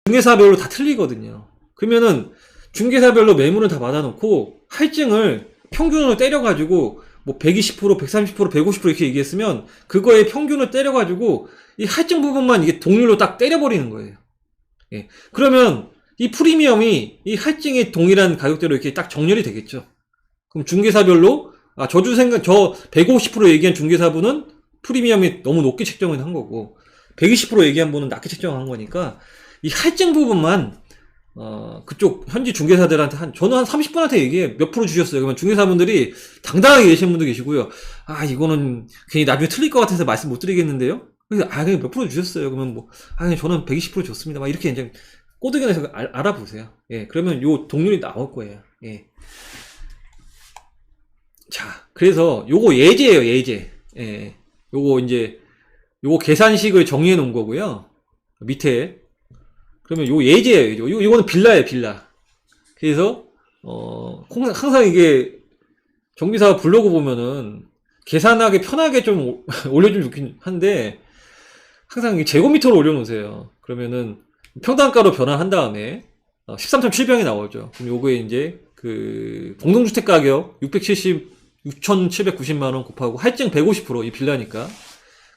중개사별로 다 틀리거든요. 그러면은 중개사별로 매물을 다 받아놓고 할증을 평균으로 때려가지고 뭐 120%, 130%, 150% 이렇게 얘기했으면 그거의 평균을 때려가지고 이 할증 부분만 이게 동률로 딱 때려버리는 거예요. 예. 그러면 이 프리미엄이 이 할증의 동일한 가격대로 이렇게 딱 정렬이 되겠죠. 그럼 중개사별로 저 150% 얘기한 중개사분은 프리미엄이 너무 높게 책정을 한 거고 120% 얘기한 분은 낮게 책정한 거니까 이 할증 부분만 그쪽 현지 중개사들한테 저는 한 30분한테 얘기해 몇 프로 주셨어요. 그러면 중개사분들이 당당하게 계시는 분도 계시고요. 이거는 괜히 나중에 틀릴 것 같아서 말씀 못 드리겠는데요. 그래서 그냥 몇 프로 주셨어요. 그러면 뭐 그냥 저는 120% 줬습니다. 막 이렇게 이제 꼬드겨내서 알아보세요. 예, 그러면 요 동률이 나올 거예요. 예. 자, 그래서 요거 예제예요, 예제. 예. 요거 계산식을 정리해 놓은 거고요. 밑에. 그러면 요 예제예요. 요거는 빌라예요, 빌라. 그래서, 항상 이게, 정비사 블로그 보면은, 계산하기 편하게 좀 올려주면 좋긴 한데, 항상 제곱미터로 올려놓으세요. 그러면은, 평당가로 변환한 다음에, 13.7평이 나오죠. 그럼 요거에 이제, 공동주택 가격 6,790만원 곱하고, 할증 150%, 이 빌라니까.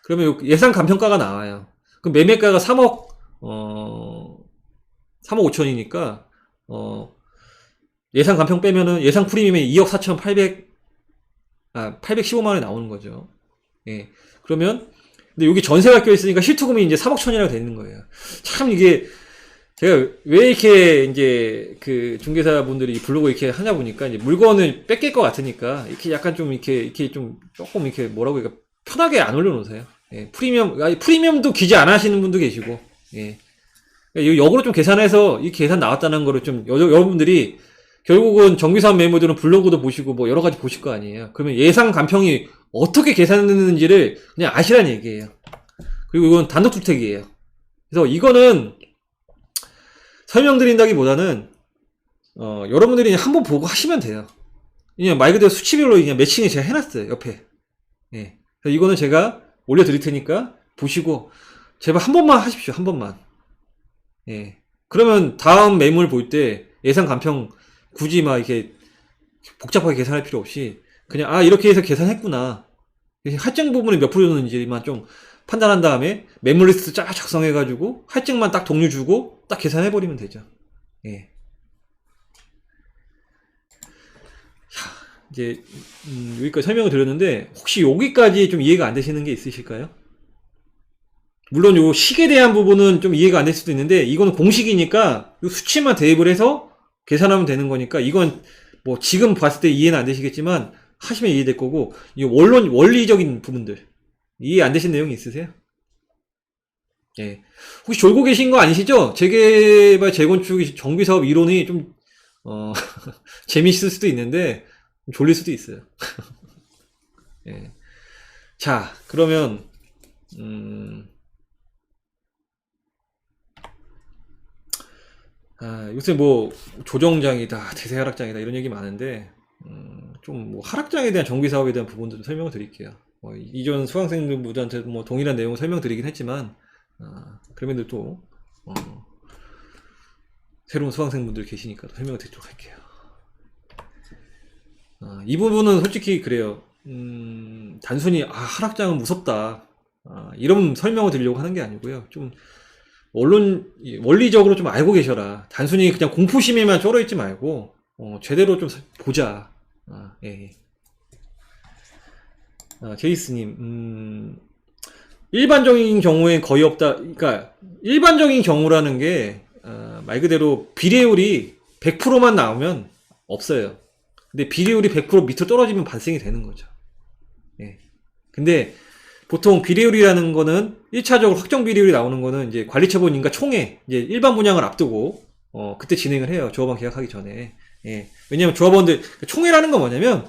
그러면 예상 감평가가 나와요. 그럼 매매가가 3억 5천이니까, 예상 감평 빼면은 예상 프리미엄이 2억 815만원이 나오는 거죠. 예. 그러면, 근데 여기 전세가 껴있으니까 실투금이 이제 3억 천이라고 되는 거예요. 참 이게, 제가 왜 이렇게 이제 중개사분들이 블로그 이렇게 하냐 보니까 이제 물건을 뺏길 것 같으니까 이렇게 약간 좀 이렇게 좀 조금 이렇게 뭐라고 해야 편하게 안 올려놓으세요. 예. 프리미엄도 기재 안 하시는 분도 계시고, 예. 역으로 좀 계산해서 이 계산 나왔다는 거를 좀 여러분들이 결국은 정비사업 매물들은 블로그도 보시고 뭐 여러 가지 보실 거 아니에요. 그러면 예상 감평이 어떻게 계산됐는지를 그냥 아시라는 얘기예요. 그리고 이건 단독주택이에요. 그래서 이거는 설명드린다기보다는 여러분들이 한번 보고 하시면 돼요. 그냥 말 그대로 수치별로 그냥 매칭을 제가 해놨어요, 옆에. 예. 그래서 이거는 제가 올려드릴 테니까 보시고 제발 한 번만 하십시오, 한 번만. 예. 그러면 다음 매물 볼 때 예상 감평 굳이 막 이렇게 복잡하게 계산할 필요 없이 그냥 이렇게 해서 계산했구나. 할증 부분이 몇 프로였는지만 좀 판단한 다음에 매물 리스트 쫙 작성해가지고 할증만 딱 동률 주고 딱 계산해버리면 되죠. 예. 자, 이제 여기까지 설명을 드렸는데 혹시 여기까지 좀 이해가 안 되시는 게 있으실까요? 물론 요 식에 대한 부분은 좀 이해가 안 될 수도 있는데 이거는 공식이니까 요 수치만 대입을 해서 계산하면 되는 거니까 이건 뭐 지금 봤을 때 이해는 안 되시겠지만 하시면 이해될 거고 이 원리적인 부분들 이해 안 되신 내용이 있으세요? 예. 혹시 졸고 계신 거 아니시죠? 재개발 재건축 정비사업 이론이 좀 재미있을 수도 있는데 졸릴 수도 있어요. 예. 자, 그러면 요새 뭐 조정장이다, 대세하락장이다 이런 얘기 많은데 좀 뭐 하락장에 대한 정비사업에 대한 부분도 좀 설명을 드릴게요. 이전 수강생들한테 뭐 동일한 내용을 설명드리긴 했지만 그러면 또 새로운 수강생분들 계시니까 설명을 드리도록 할게요. 이 부분은 솔직히 그래요. 단순히 하락장은 무섭다 이런 설명을 드리려고 하는 게 아니고요. 좀 원리적으로 좀 알고 계셔라. 단순히 그냥 공포심에만 쩔어있지 말고 제대로 좀 보자. 예. 제이스님, 일반적인 경우엔 거의 없다. 그러니까 일반적인 경우라는 게 말 그대로 비례율이 100%만 나오면 없어요. 근데 비례율이 100% 밑으로 떨어지면 발생이 되는 거죠. 예. 근데 보통 비례율이라는 거는 1차적으로 확정 비례율이 나오는 거는 이제 관리처분인가 총회 이제 일반 분양을 앞두고 그때 진행을 해요. 조합원 계약하기 전에. 예. 왜냐면 조합원들 총회라는 건 뭐냐면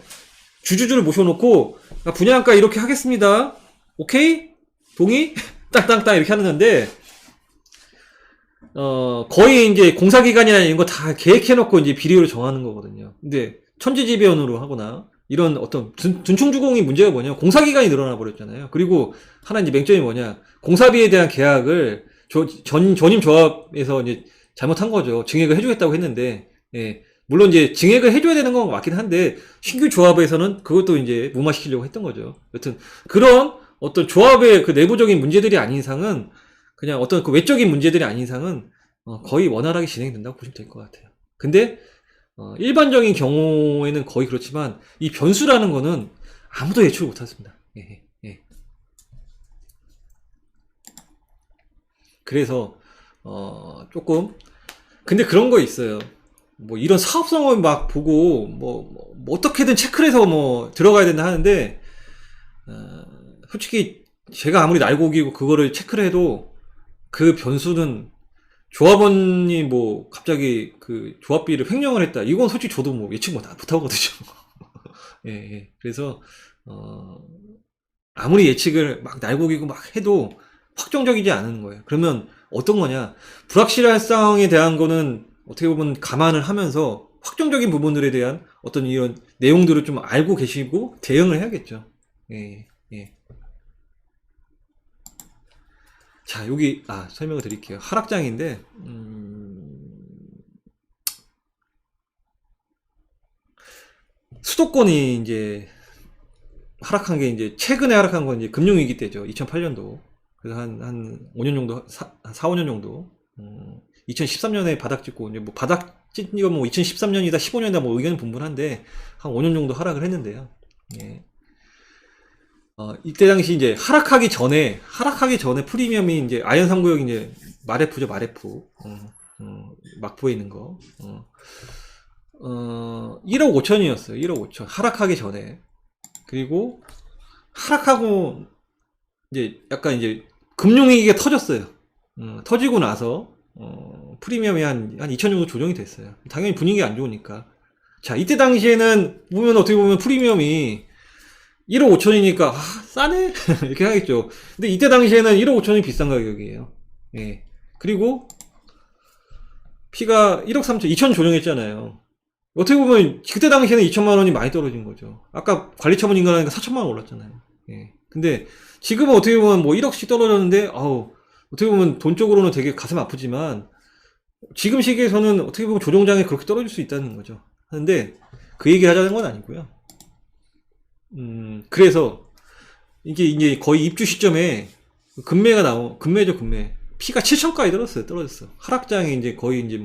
주주들을 모셔놓고 분양가 이렇게 하겠습니다. 오케이? 동의? 땅땅땅 이렇게 하는 건데 거의 이제 공사기간이나 이런 거 다 계획해놓고 이제 비례율을 정하는 거거든요. 근데 천지지변으로 하거나 이런 어떤 둔충주공이 문제가 뭐냐 공사기간이 늘어나 버렸잖아요. 그리고 하나 이제 맹점이 뭐냐 공사비에 대한 계약을 전임 조합에서 이제 잘못한 거죠. 증액을 해주겠다고 했는데, 예. 물론 이제 증액을 해줘야 되는 건 맞긴 한데, 신규 조합에서는 그것도 이제 무마시키려고 했던 거죠. 여튼, 그런 어떤 조합의 그 내부적인 문제들이 아닌 이상은, 그냥 어떤 그 외적인 문제들이 아닌 이상은, 거의 원활하게 진행된다고 보시면 될 것 같아요. 근데, 일반적인 경우에는 거의 그렇지만, 이 변수라는 거는 아무도 예측을 못 하습니다. 예, 예. 그래서, 조금, 근데 그런 거 있어요. 뭐 이런 사업성을 막 보고 뭐 어떻게든 체크를 해서 뭐 들어가야 된다 하는데 솔직히 제가 아무리 날고기고 그거를 체크를 해도 그 변수는 조합원이 뭐 갑자기 그 조합비를 횡령을 했다 이건 솔직히 저도 뭐 예측 못하거든요. 예, 예. 그래서 아무리 예측을 막 날고기고 막 해도 확정적이지 않은 거예요. 그러면 어떤 거냐, 불확실한 상황에 대한 거는 어떻게 보면 감안을 하면서 확정적인 부분들에 대한 어떤 이런 내용들을 좀 알고 계시고 대응을 해야겠죠. 예, 예. 자, 여기 설명을 드릴게요. 하락장인데 수도권이 이제 하락한 게 이제 최근에 하락한 건 이제 금융위기 때죠. 2008년도. 그래서 한 5년 정도, 4, 5년 정도. 2013년에 바닥 찍고, 이제 뭐 바닥 찍은 건 뭐 2013년이다, 15년이다 뭐 의견은 분분한데, 한 5년 정도 하락을 했는데요. 예. 이때 당시 이제 하락하기 전에 프리미엄이 이제 아현 3구역 이제 마레프죠, 마레프. 막부에 있는 거. 1억 5천이었어요. 1억 5천. 하락하기 전에. 그리고 하락하고 이제 약간 이제 금융위기가 터졌어요. 터지고 나서 프리미엄이 한 2천 정도 조정이 됐어요. 당연히 분위기가 안 좋으니까. 자, 이때 당시에는 보면 어떻게 보면 프리미엄이 1억 5천이니까 싸네 이렇게 하겠죠. 근데 이때 당시에는 1억 5천이 비싼 가격이에요. 예. 그리고 피가 1억 3천, 2천 조정했잖아요. 어떻게 보면 그때 당시에는 2천만 원이 많이 떨어진 거죠. 아까 관리처분 인가하니까 4천만 원 올랐잖아요. 예. 근데 지금은 어떻게 보면 뭐 1억씩 떨어졌는데 어떻게 보면 돈적으로는 되게 가슴 아프지만 지금 시기에서는 어떻게 보면 조정장에 그렇게 떨어질 수 있다는 거죠. 하는데 그 얘기를 하자는 건 아니고요. 그래서 이게 이제 거의 입주 시점에 금매죠, 금매. 피가 7천까지 떨어졌어. 하락장이 이제 거의 이제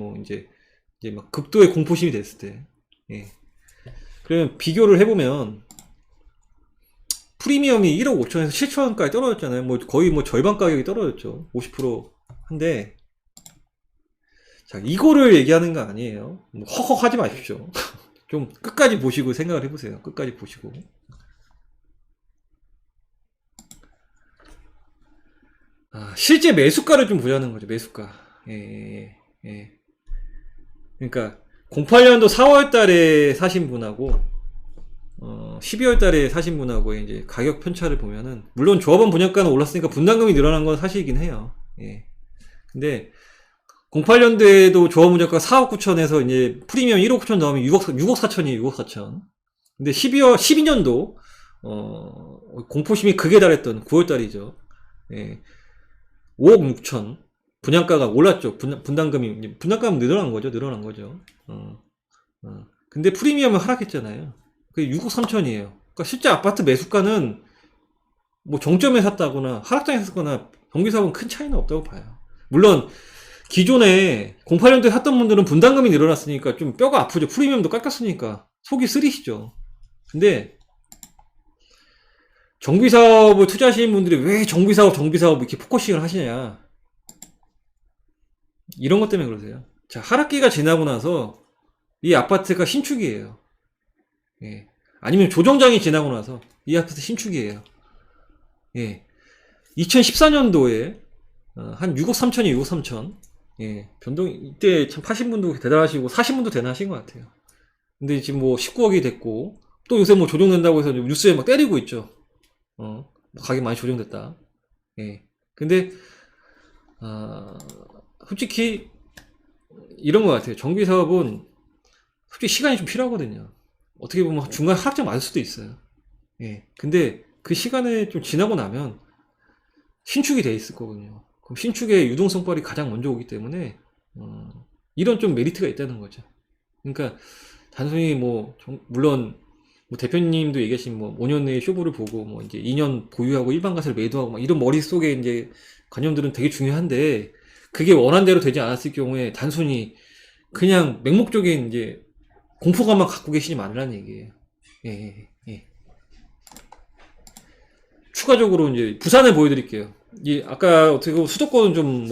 막 극도의 공포심이 됐을 때. 예. 그러면 비교를 해보면, 프리미엄이 1억 5천에서 7천까지 떨어졌잖아요. 뭐 거의 뭐 절반 가격이 떨어졌죠. 50% 한데, 자, 이거를 얘기하는 거 아니에요. 뭐 헉헉 하지 마십시오. 좀 끝까지 보시고 생각을 해보세요. 끝까지 보시고. 실제 매수가를 좀 보자는 거죠. 매수가. 예. 그러니까 08년도 4월 달에 사신 분하고 12월 달에 사신 분하고 이제 가격 편차를 보면은 물론 조합원 분양가는 올랐으니까 분담금이 늘어난 건 사실이긴 해요. 예. 근데 08년도에도 조합원 분양가 4억 9천에서 이제 프리미엄 1억 9천 나오면 6억 4천이에요. 6억 4천. 근데 12년도 공포심이 극에 달했던 9월 달이죠. 예. 5억 6천. 분양가가 올랐죠. 분담금이 분담금 늘어난 거죠. 근데 프리미엄은 하락했잖아요. 그게 6억 3천이에요. 그러니까 실제 아파트 매수가는 뭐 정점에 샀다거나 하락장에 샀거나 정비사업은 큰 차이는 없다고 봐요. 물론 기존에 08년도에 샀던 분들은 분담금이 늘어났으니까 좀 뼈가 아프죠. 프리미엄도 깎였으니까 속이 쓰리시죠. 근데 정비사업을 투자하시는 분들이 왜 정비사업 이렇게 포커싱을 하시냐, 이런 것 때문에 그러세요. 자, 하락기가 지나고 나서 이 아파트가 신축이에요. 예. 아니면 조정장이 지나고 나서 이 아파트 신축이에요. 예. 2014년도에 한 6억 3천이 6억 3천. 예. 변동 이때 참 파신 분도 대단하시고 사신 분도 대단하신 것 같아요. 근데 지금 뭐 19억이 됐고 또 요새 뭐 조정된다고 해서 뉴스에 막 때리고 있죠. 가격 많이 조정됐다. 예. 근데 솔직히 이런 것 같아요. 정비사업은 솔직히 시간이 좀 필요하거든요. 어떻게 보면 중간 하락장 맞을 수도 있어요. 예. 근데 그 시간에 좀 지나고 나면 신축이 돼 있을 거거든요. 그럼 신축의 유동성빨이 가장 먼저 오기 때문에 이런 좀 메리트가 있다는 거죠. 그러니까 단순히 물론 대표님도 얘기하신 5년 내에 쇼부를 보고 이제 2년 보유하고 일반 가세를 매도하고 막 이런 머릿속에 이제 관념들은 되게 중요한데, 그게 원한대로 되지 않았을 경우에 단순히 그냥 맹목적인 이제 공포감만 갖고 계시지 말라는 얘기예요. 예, 예. 추가적으로 이제 부산을 보여드릴게요. 아까 어떻게 보면 수도권은 좀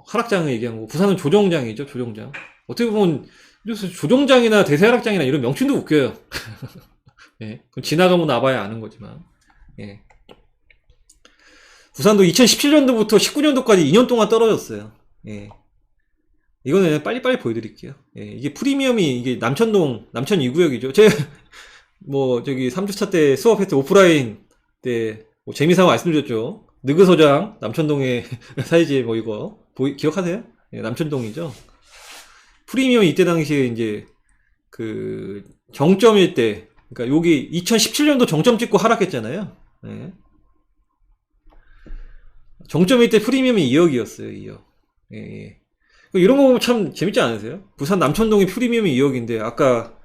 하락장을 얘기한 거고, 부산은 조정장이죠, 조정장. 어떻게 보면 조정장이나 대세하락장이나 이런 명칭도 웃겨요. 예. 그럼 지나가면 나봐야 아는 거지만. 예. 부산도 2017년도부터 19년도까지 2년 동안 떨어졌어요. 예. 이거는 빨리빨리 보여드릴게요. 예. 이게 프리미엄이, 이게 남천 2구역이죠. 제가, 저기 3주차 때 수업할 때 오프라인 때, 재미삼아 말씀드렸죠. 느그소장, 남천동의 사이즈 이거, 기억하세요? 예, 남천동이죠. 프리미엄이 이때 당시에 이제, 정점일 때, 그러니까 여기 2017년도 정점 찍고 하락했잖아요. 예. 정점일 때 프리미엄이 2억이었어요, 2억. 예, 예. 이런 거 보면 참 재밌지 않으세요? 부산 남천동의 프리미엄이 2억인데, 아까,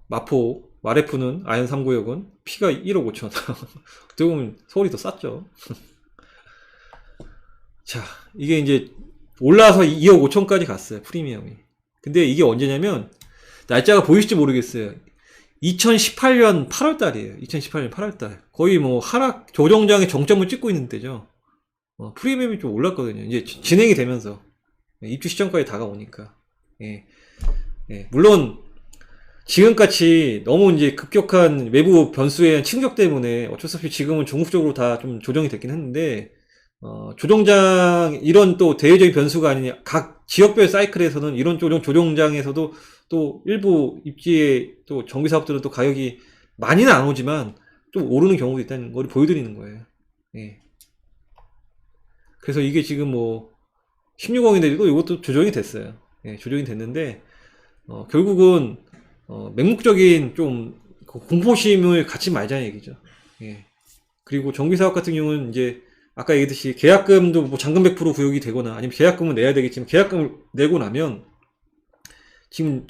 마포, 마레프는 아현 3구역은 피가 1억 5천. 어떻게 보면 서울이 더 쌌죠. 자, 이게 이제 올라서 2억 5천까지 갔어요, 프리미엄이. 근데 이게 언제냐면, 날짜가 보이실지 모르겠어요. 2018년 8월달이에요. 2018년 8월달. 거의 하락, 조정장의 정점을 찍고 있는 때죠. 프리미엄이 좀 올랐거든요. 이제 진행이 되면서. 입주 시점까지 다가오니까. 예. 예. 물론, 지금같이 너무 이제 급격한 외부 변수에 대한 충격 때문에 어쩔 수 없이 지금은 전국적으로 다 좀 조정이 됐긴 했는데, 조정장, 이런 또 대외적인 변수가 아닌 각 지역별 사이클에서는 이런 조정장에서도 또 일부 입지의 또 정비 사업들은 또 가격이 많이는 안 오지만 좀 오르는 경우도 있다는 걸 보여드리는 거예요. 예. 그래서 이게 지금 16억인데도 이것도 조정이 됐어요. 예, 조정이 됐는데, 결국은, 맹목적인 좀 공포심을 갖지 말자는 얘기죠. 예. 그리고 정비사업 같은 경우는 이제 아까 얘기했듯이 계약금도 잔금 100% 구역이 되거나 아니면 계약금은 내야 되겠지만, 계약금을 내고 나면 지금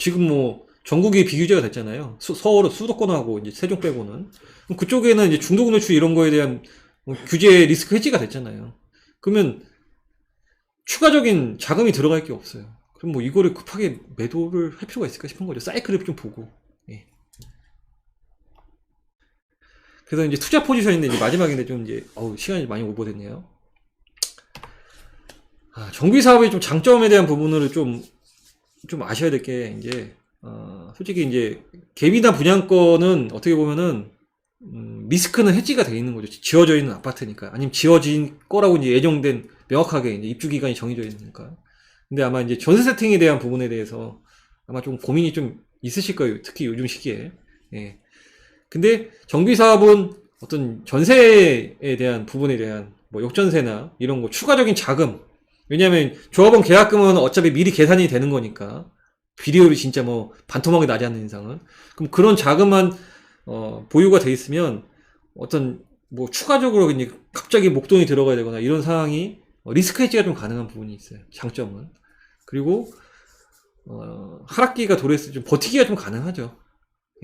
전국이 비규제가 됐잖아요. 서울 수도권하고 이제 세종 빼고는. 그럼 그쪽에는 이제 중도금 노출 이런 거에 대한 규제 리스크 해지가 됐잖아요. 그러면 추가적인 자금이 들어갈 게 없어요. 그럼 이거를 급하게 매도를 할 필요가 있을까 싶은 거죠. 사이클을 좀 보고. 예. 그래서 이제 투자 포지션인데 이제 마지막인데 좀 이제 시간이 많이 오버됐네요. 정비 사업의 좀 장점에 대한 부분을 좀 아셔야 될 게 이제 솔직히 이제 갭이나 분양권은 어떻게 보면은 리스크는 해지가 돼 있는 거죠. 지어져 있는 아파트니까. 아니면 지어진 거라고 이제 예정된 명확하게 이제 입주 기간이 정해져 있으니까. 근데 아마 이제 전세 세팅에 대한 부분에 대해서 아마 좀 고민이 좀 있으실 거예요. 특히 요즘 시기에. 예. 근데 정비 사업은 어떤 전세에 대한 부분에 대한 역전세나 이런 거 추가적인 자금. 왜냐면 조합원 계약금은 어차피 미리 계산이 되는 거니까. 비리율이 진짜 반토막이 나지 않는 이상은. 그럼 그런 자금만 보유가 돼 있으면 어떤 추가적으로 이제 갑자기 목돈이 들어가야 되거나 이런 상황이 리스크 해지가 좀 가능한 부분이 있어요. 장점은. 그리고 하락기가 도래했을 때 좀 버티기가 좀 가능하죠.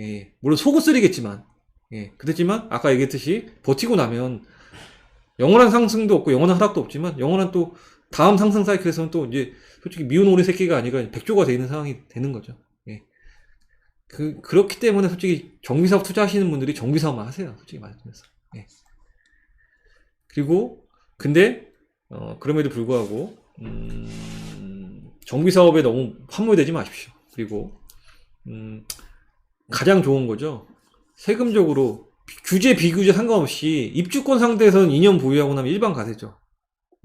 예. 물론 속은 쓰리겠지만. 예. 그렇지만 아까 얘기했듯이 버티고 나면 영원한 상승도 없고 영원한 하락도 없지만 영원한 또 다음 상승 사이클에서는 또 이제 솔직히 미운 오리 새끼가 아니라 백조가 되는 상황이 되는 거죠. 예. 그렇기 때문에 솔직히 정비사업 투자하시는 분들이 정비사업만 하세요. 솔직히 말씀해서. 예. 그리고 근데 그럼에도 불구하고 정비사업에 너무 함몰되지 마십시오. 그리고 가장 좋은 거죠. 세금적으로 규제 비규제 상관없이 입주권 상태에서는 2년 보유하고 나면 일반 과세죠.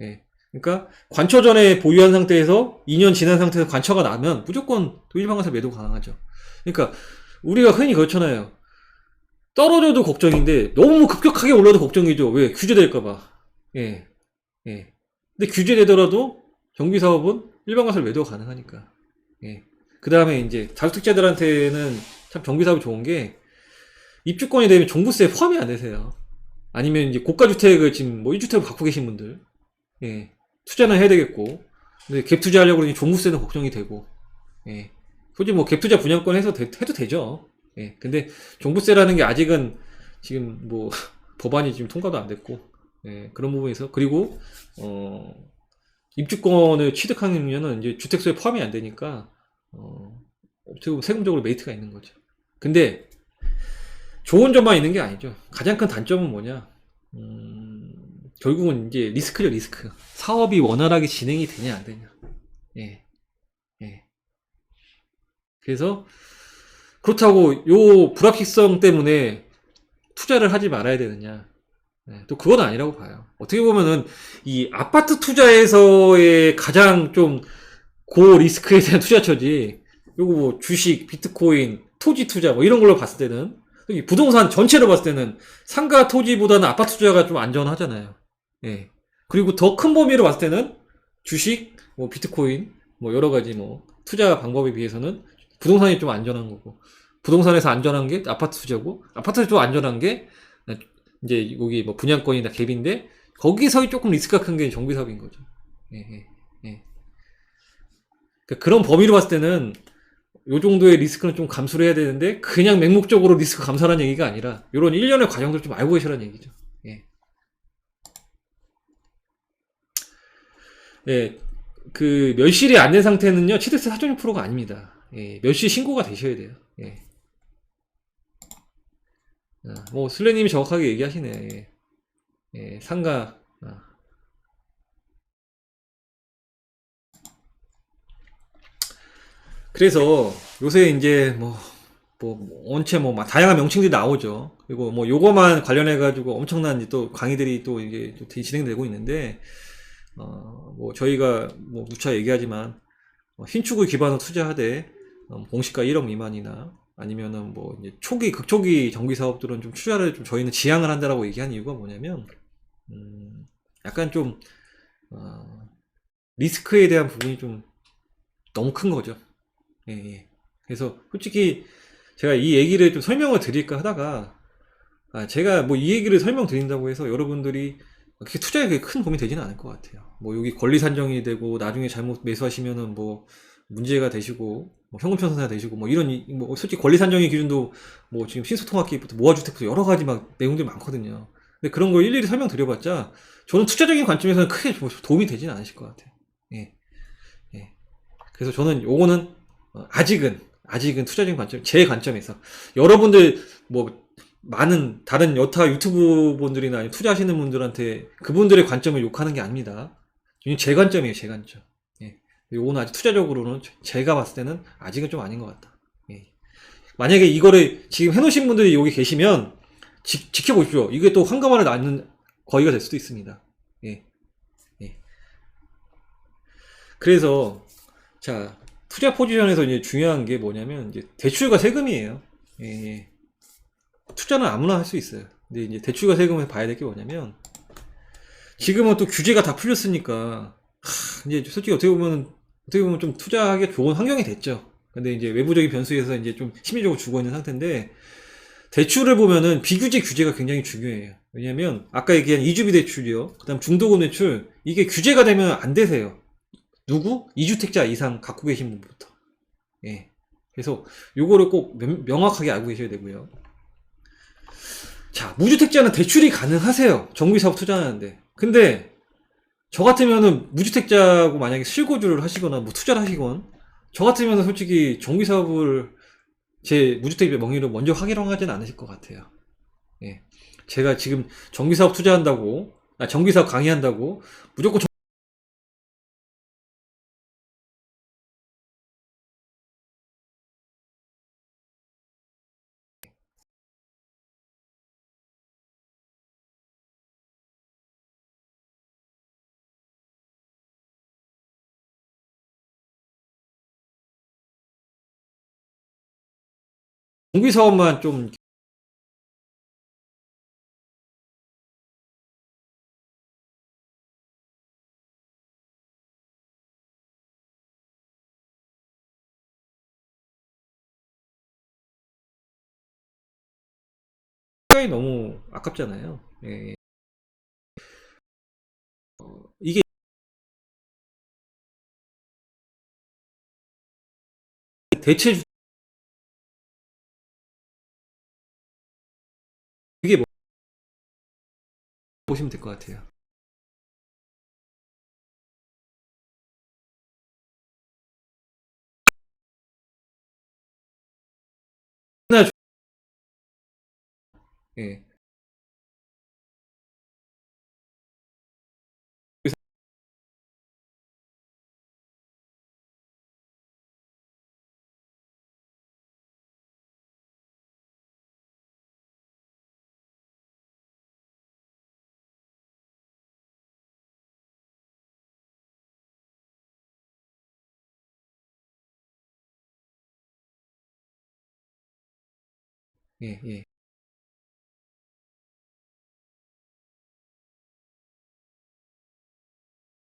예. 그러니까 관처 전에 보유한 상태에서 2년 지난 상태에서 관처가 나면 무조건 또 일반 과세 매도 가능하죠. 그러니까 우리가 흔히 그렇잖아요. 떨어져도 걱정인데 너무 급격하게 올라도 걱정이죠. 왜? 규제될까봐. 예. 예. 근데 규제되더라도 정비사업은 일반 과세를 매도가 가능하니까. 예. 그 다음에 이제 다주택자들한테는 참 정비사업이 좋은 게 입주권이 되면 종부세 포함이 안 되세요. 아니면 이제 고가주택을 지금 1주택을 갖고 계신 분들. 예. 투자는 해야 되겠고, 근데 갭 투자하려고 그러니 종부세는 걱정이 되고, 예. 솔직히 뭐 갭 투자 분양권 해도 되죠. 예. 근데 종부세라는 게 아직은 지금 뭐 법안이 지금 통과도 안 됐고, 예. 그런 부분에서 그리고 입주권을 취득하면은 이제 주택수에 포함이 안 되니까 어떻게 보면 세금적으로 메리트가 있는 거죠. 근데 좋은 점만 있는 게 아니죠. 가장 큰 단점은 뭐냐? 결국은 이제 리스크죠, 리스크. 사업이 원활하게 진행이 되냐, 안 되냐. 예, 예. 그래서, 그렇다고 요 불확실성 때문에 투자를 하지 말아야 되느냐. 예, 또 그건 아니라고 봐요. 어떻게 보면은 이 아파트 투자에서의 가장 좀 고 리스크에 대한 투자처지, 요거 뭐 주식, 비트코인, 토지 투자 뭐 이런 걸로 봤을 때는, 이 부동산 전체로 봤을 때는 상가 토지보다는 아파트 투자가 좀 안전하잖아요. 예. 그리고 더 큰 범위로 봤을 때는 주식, 뭐 비트코인, 뭐 여러 가지 뭐 투자 방법에 비해서는 부동산이 좀 안전한 거고, 부동산에서 안전한 게 아파트 투자고, 아파트에서 좀 안전한 게 이제 여기 뭐 분양권이나 갭인데, 거기서 조금 리스크가 큰 게 정비 사업인 거죠. 예, 예, 예. 그러니까 그런 범위로 봤을 때는 요 정도의 리스크는 좀 감수를 해야 되는데, 그냥 맹목적으로 리스크 감사라는 얘기가 아니라 요런 일련의 과정들을 좀 알고 계시라는 얘기죠. 예. 예. 그 멸실이 안 된 상태는요, 취득세 4.6%가 아닙니다. 예. 멸실 신고가 되셔야 돼요. 예. 뭐 슬래님이 정확하게 얘기하시네. 예. 예. 상가. 그래서 요새 이제 원체 다양한 명칭들이 나오죠. 그리고 뭐 요거만 관련해가지고 엄청난 이제 또 강의들이 또 이게 또 진행되고 있는데, 뭐 저희가 뭐 누차 얘기하지만, 신축을 기반으로 투자하되, 공시가 1억 미만이나 아니면은 뭐 이제 극초기 정비 사업들은 좀 투자를 좀 저희는 지양을 한다라고 얘기한 이유가 뭐냐면, 약간 좀, 리스크에 대한 부분이 좀 너무 큰 거죠. 예, 예. 그래서 솔직히 제가 이 얘기를 좀 설명을 드릴까 하다가, 제가 뭐 이 얘기를 설명드린다고 해서 여러분들이 그렇게 투자에 그렇게 큰 도움이 되지는 않을 것 같아요. 뭐 여기 권리 산정이 되고 나중에 잘못 매수하시면은 뭐 문제가 되시고, 뭐 현금 편성사 되시고, 뭐 이런 뭐 솔직히 권리 산정의 기준도 뭐 지금 신소통합기부터 모아주택부터 여러 가지 막 내용들이 많거든요. 근데 그런 걸 일일이 설명드려봤자 저는 투자적인 관점에서는 크게 도움이 되지는 않으실 것 같아요. 예, 예. 그래서 저는 요거는 아직은 투자적인 관점, 제 관점에서 여러분들 뭐 많은 다른 여타 유튜브 분들이나 아니면 투자하시는 분들한테 그분들의 관점을 욕하는 게 아닙니다. 이건 제 관점이에요, 제 관점. 예. 요거는 아직 투자적으로는 제가 봤을 때는 아직은 좀 아닌 것 같다. 예. 만약에 이거를 지금 해놓으신 분들이 여기 계시면 지켜보십시오. 이게 또 황금알을 낳는 거의가 될 수도 있습니다. 예. 예. 그래서 자, 투자 포지션에서 이제 중요한 게 뭐냐면 이제 대출과 세금이에요. 예, 예. 투자는 아무나 할 수 있어요. 근데 이제 대출과 세금을 봐야 될 게 뭐냐면, 지금은 또 규제가 다 풀렸으니까 이제 솔직히 어떻게 보면 좀 투자하기 좋은 환경이 됐죠. 근데 이제 외부적인 변수에서 이제 좀 심리적으로 죽어 있는 상태인데, 대출을 보면은 비규제 규제가 굉장히 중요해요. 왜냐면 아까 얘기한 이주비 대출이요, 그다음 중도금 대출, 이게 규제가 되면 안 되세요. 누구? 2주택자 이상 갖고 계신 분부터. 예. 그래서 요거를 꼭 명확하게 알고 계셔야 되고요. 자, 무주택자는 대출이 가능하세요. 정비사업 투자하는데. 근데 저 같으면은 무주택자고 만약에 실거주를 하시거나 뭐 투자를 하시건, 저 같으면은 솔직히 정비사업을 제 무주택 명의로 먼저 확인하지는 않으실 것 같아요. 예. 제가 지금 정비사업 투자한다고, 정비사업 강의한다고 무조건 정비사업만 좀 시간이 너무 아깝잖아요. 예. 이게 대체 그게 뭐 보시면 될 것 같아요. 하나 예. 예, 예.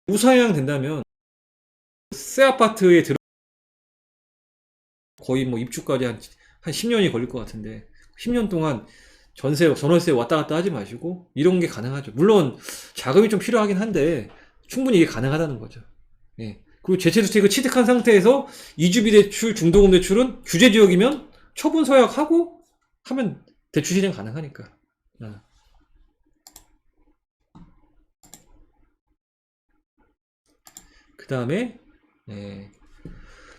우상향 된다면 새 아파트에 들어 거의 뭐 입주까지 한 10년이 걸릴 것 같은데 10년 동안 전월세 왔다 갔다 하지 마시고 이런 게 가능하죠. 물론 자금이 좀 필요하긴 한데 충분히 이게 가능하다는 거죠. 예. 그리고 제체주택을 취득한 상태에서 이주비 대출, 중도금 대출은 규제 지역이면 처분 서약하고 하면 대출 실행 가능하니까. 그 다음에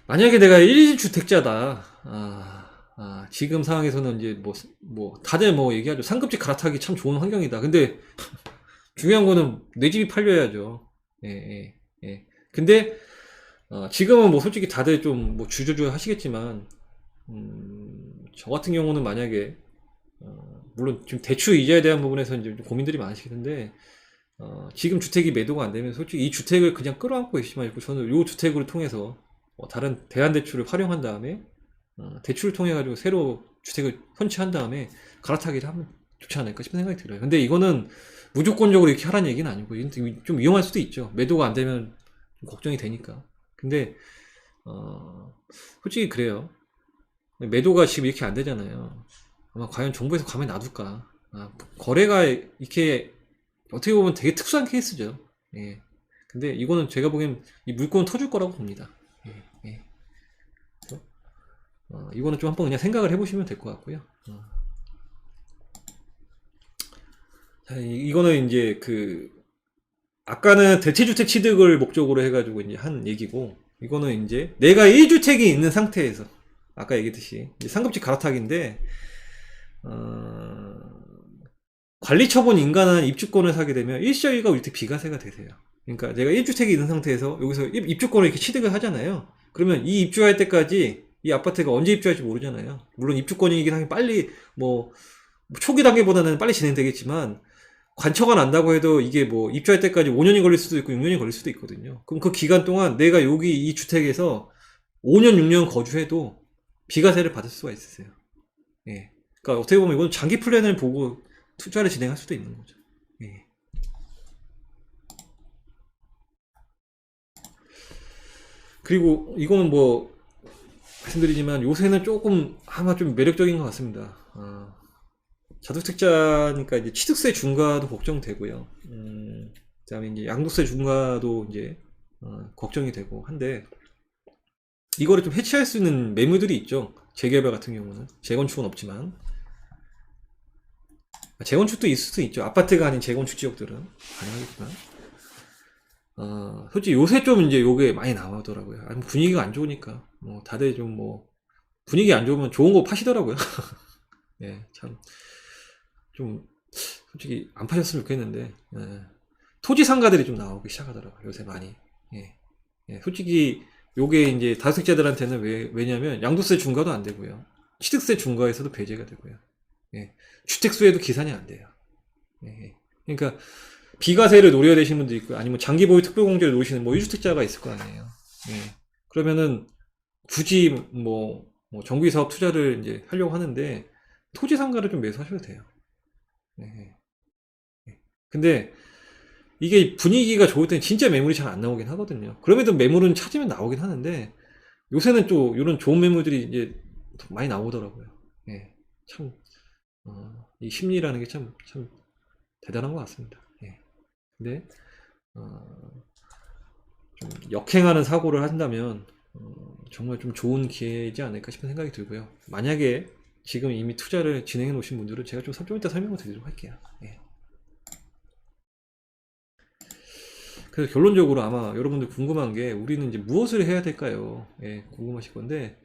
만약에 내가 1주택자다. 지금 상황에서는 이제 다들 얘기하죠. 상급지 갈아타기 참 좋은 환경이다. 근데 중요한 거는 내 집이 팔려야죠. 예, 예, 예. 근데 지금은 솔직히 다들 좀 주저주저 하시겠지만 저 같은 경우는 만약에 물론 지금 대출 이자에 대한 부분에서 이제 좀 고민들이 많으시겠는데 지금 주택이 매도가 안 되면 솔직히 이 주택을 그냥 끌어안고 계시지 고 저는 이 주택을 통해서 다른 대안대출을 활용한 다음에 대출을 통해 가지고 새로 주택을 선취한 다음에 갈아타기를 하면 좋지 않을까 싶은 생각이 들어요. 근데 이거는 무조건적으로 이렇게 하라는 얘기는 아니고 이건 좀 위험할 수도 있죠. 매도가 안 되면 좀 걱정이 되니까. 근데 솔직히 그래요. 매도가 지금 이렇게 안 되잖아요. 아마 과연 정부에서 가만히 놔둘까? 거래가 이렇게 어떻게 보면 되게 특수한 케이스죠. 예. 근데 이거는 제가 보기엔 이 물건은 터질 거라고 봅니다. 예, 예. 그래서, 이거는 좀 한번 그냥 생각을 해보시면 될 것 같고요. 자, 이거는 이제 아까는 대체주택 취득을 목적으로 해가지고 이제 한 얘기고, 이거는 이제 내가 1주택이 있는 상태에서, 아까 얘기했듯이, 이제 상급지 갈아타기인데, 관리처분 인가한 입주권을 사게 되면 일시적이가 우리 비과세가 되세요. 그러니까 내가 1주택이 있는 상태에서 여기서 입주권을 이렇게 취득을 하잖아요. 그러면 이 입주할 때까지 이 아파트가 언제 입주할지 모르잖아요. 물론 입주권이긴 하긴 빨리 초기 단계보다는 빨리 진행되겠지만 관처가 난다고 해도 이게 입주할 때까지 5년이 걸릴 수도 있고 6년이 걸릴 수도 있거든요. 그럼 그 기간 동안 내가 여기 이 주택에서 5년, 6년 거주해도 비과세를 받을 수가 있으세요. 예. 그러니까 어떻게 보면 이건 장기 플랜을 보고 투자를 진행할 수도 있는 거죠. 예. 그리고 이거는 말씀드리지만 요새는 조금 아마 좀 매력적인 것 같습니다. 자두택자니까 이제 취득세 중과도 걱정되고요. 그다음에 이제 양도세 중과도 이제 걱정이 되고 한데 이거를 좀 해치할 수 있는 매물들이 있죠. 재개발 같은 경우는 재건축은 없지만 재건축도 있을 수 있죠. 아파트가 아닌 재건축 지역들은 가능하겠지만 솔직히 요새 좀 이제 요게 많이 나오더라고요. 분위기가 안 좋으니까 다들 좀 분위기 안 좋으면 좋은 거 파시더라고요. 예, 참 좀 솔직히 안 파셨으면 좋겠는데 토지 상가들이 좀 나오기 시작하더라고요. 요새 많이. 예, 예, 솔직히 요게 이제 다주택자들한테는 왜냐면 양도세 중과도 안 되고요. 취득세 중과에서도 배제가 되고요. 예, 주택수에도 계산이 안 돼요. 예, 그러니까 비과세를 노려야 되시는 분도 있고 아니면 장기 보유 특별공제를 노리시는 1주택자가 있을 거 아니에요. 예, 그러면은 굳이 정비 사업 투자를 이제 하려고 하는데 토지 상가를 좀 매수하셔도 돼요. 예, 예. 근데 이게 분위기가 좋을 때는 진짜 매물이 잘 안 나오긴 하거든요. 그럼에도 매물은 찾으면 나오긴 하는데 요새는 또 이런 좋은 매물들이 이제 많이 나오더라고요. 예, 참 이 심리라는 게 참 대단한 것 같습니다. 예. 근데 좀 역행하는 사고를 한다면 정말 좀 좋은 기회이지 않을까 싶은 생각이 들고요. 만약에 지금 이미 투자를 진행해 놓으신 분들은 제가 좀 이따 설명을 드리도록 할게요. 예. 그래서 결론적으로 아마 여러분들 궁금한 게 우리는 이제 무엇을 해야 될까요? 예, 궁금하실 건데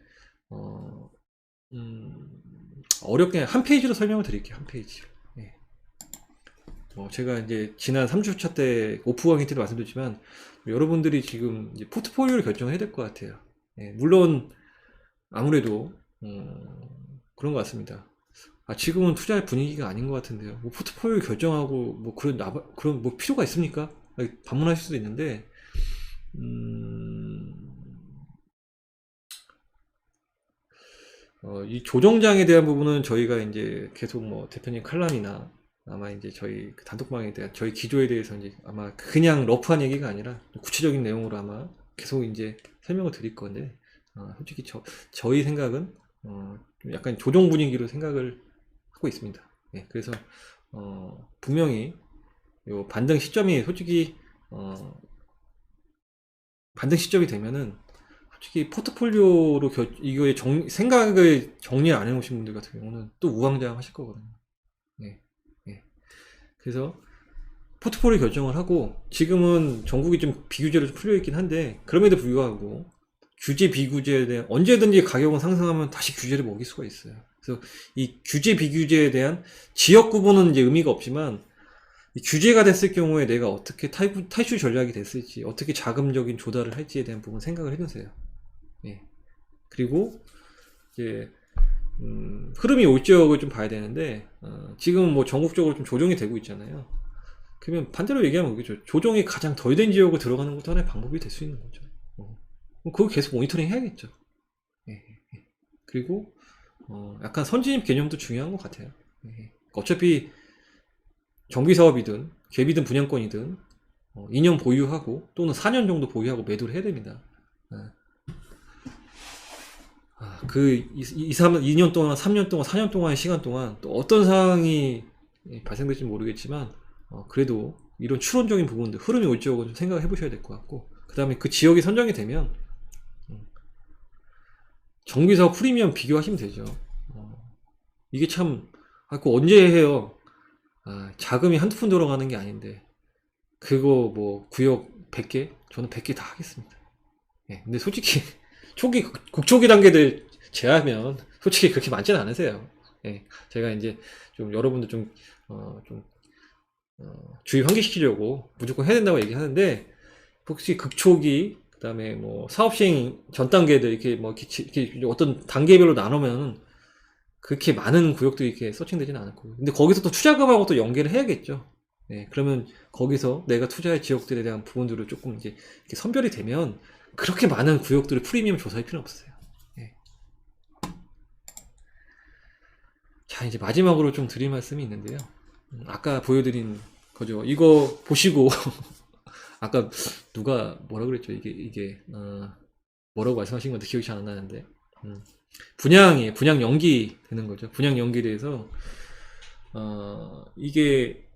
어렵게 한 페이지로 설명을 드릴게요. 한 페이지로. 예. 제가 이제 지난 3주차 때 오프 강의 때도 말씀드렸지만 여러분들이 지금 이제 포트폴리오를 결정해야 될 것 같아요. 예, 물론 아무래도 그런 것 같습니다. 지금은 투자할 분위기가 아닌 것 같은데요. 뭐 포트폴리오 결정하고 뭐 그런 뭐 필요가 있습니까? 반문하실 수도 있는데 이 조정장에 대한 부분은 저희가 이제 계속 뭐 대표님 칼럼이나 아마 이제 저희 그 단톡방에 대한 저희 기조에 대해서 이제 아마 그냥 러프한 얘기가 아니라 구체적인 내용으로 아마 계속 이제 설명을 드릴 건데 솔직히 저희 생각은 좀 약간 조정 분위기로 생각을 하고 있습니다. 네, 그래서 분명히 요 반등 시점이 솔직히 반등 시점이 되면은 솔직히 포트폴리오로 이거의 생각을 정리 안 해놓으신 분들 같은 경우는 또 우왕좌왕 하실 거거든요. 네, 네. 그래서 포트폴리오 결정을 하고 지금은 전국이 좀 비규제로 좀 풀려 있긴 한데 그럼에도 불구하고 규제 비규제에 대한 언제든지 가격은 상승하면 다시 규제를 먹일 수가 있어요. 그래서 이 규제 비규제에 대한 지역 구분은 이제 의미가 없지만 이 규제가 됐을 경우에 내가 어떻게 탈출 전략이 됐을지 어떻게 자금적인 조달을 할지에 대한 부분 생각을 해놓으세요. 예. 그리고 이제 흐름이 올 지역을 좀 봐야 되는데 지금은 뭐 전국적으로 좀 조정이 되고 있잖아요. 그러면 반대로 얘기하면 그죠. 조정이 가장 덜 된 지역으로 들어가는 것도 하나의 방법이 될 수 있는 거죠. 그거 계속 모니터링 해야겠죠. 예, 예. 그리고 약간 선진입 개념도 중요한 것 같아요. 예. 어차피 정비사업이든 갭이든 분양권이든 2년 보유하고 또는 4년 정도 보유하고 매도를 해야 됩니다. 그 2년 동안 3년 동안 4년 동안의 시간 동안 또 어떤 상황이 발생될지 모르겠지만 그래도 이런 추론적인 부분들 흐름이 올 지역은 좀 생각을 해보셔야 될 것 같고 그 다음에 그 지역이 선정이 되면 정비사업 프리미엄 비교하시면 되죠. 이게 참 그 언제 해요. 자금이 한두 푼 들어가는 게 아닌데 그거 뭐 구역 100개? 저는 100개 다 하겠습니다. 예, 근데 솔직히 초기 극초기 단계들 제하면 솔직히 그렇게 많지는 않으세요. 예, 제가 이제 좀 여러분들 주의 환기시키려고 무조건 해야 된다고 얘기하는데 혹시 극초기 그다음에 뭐 사업 시행 전 단계들 이렇게 뭐 이렇게 어떤 단계별로 나누면 그렇게 많은 구역들이 이렇게 서칭되지는 않을 거예요. 근데 거기서 또 투자금하고 또 연계를 해야겠죠. 네, 그러면 거기서 내가 투자할 지역들에 대한 부분들을 조금 이제 이렇게 선별이 되면 그렇게 많은 구역들을 프리미엄 조사할 필요는 없어요. 네. 자, 이제 마지막으로 좀 드릴 말씀이 있는데요. 아까 보여드린 거죠. 이거 보시고 아까 누가 뭐라 그랬죠? 이게 뭐라고 말씀하신 건데 기억이 잘 안 나는데 분양 연기 되는 거죠. 분양 연기돼서 이게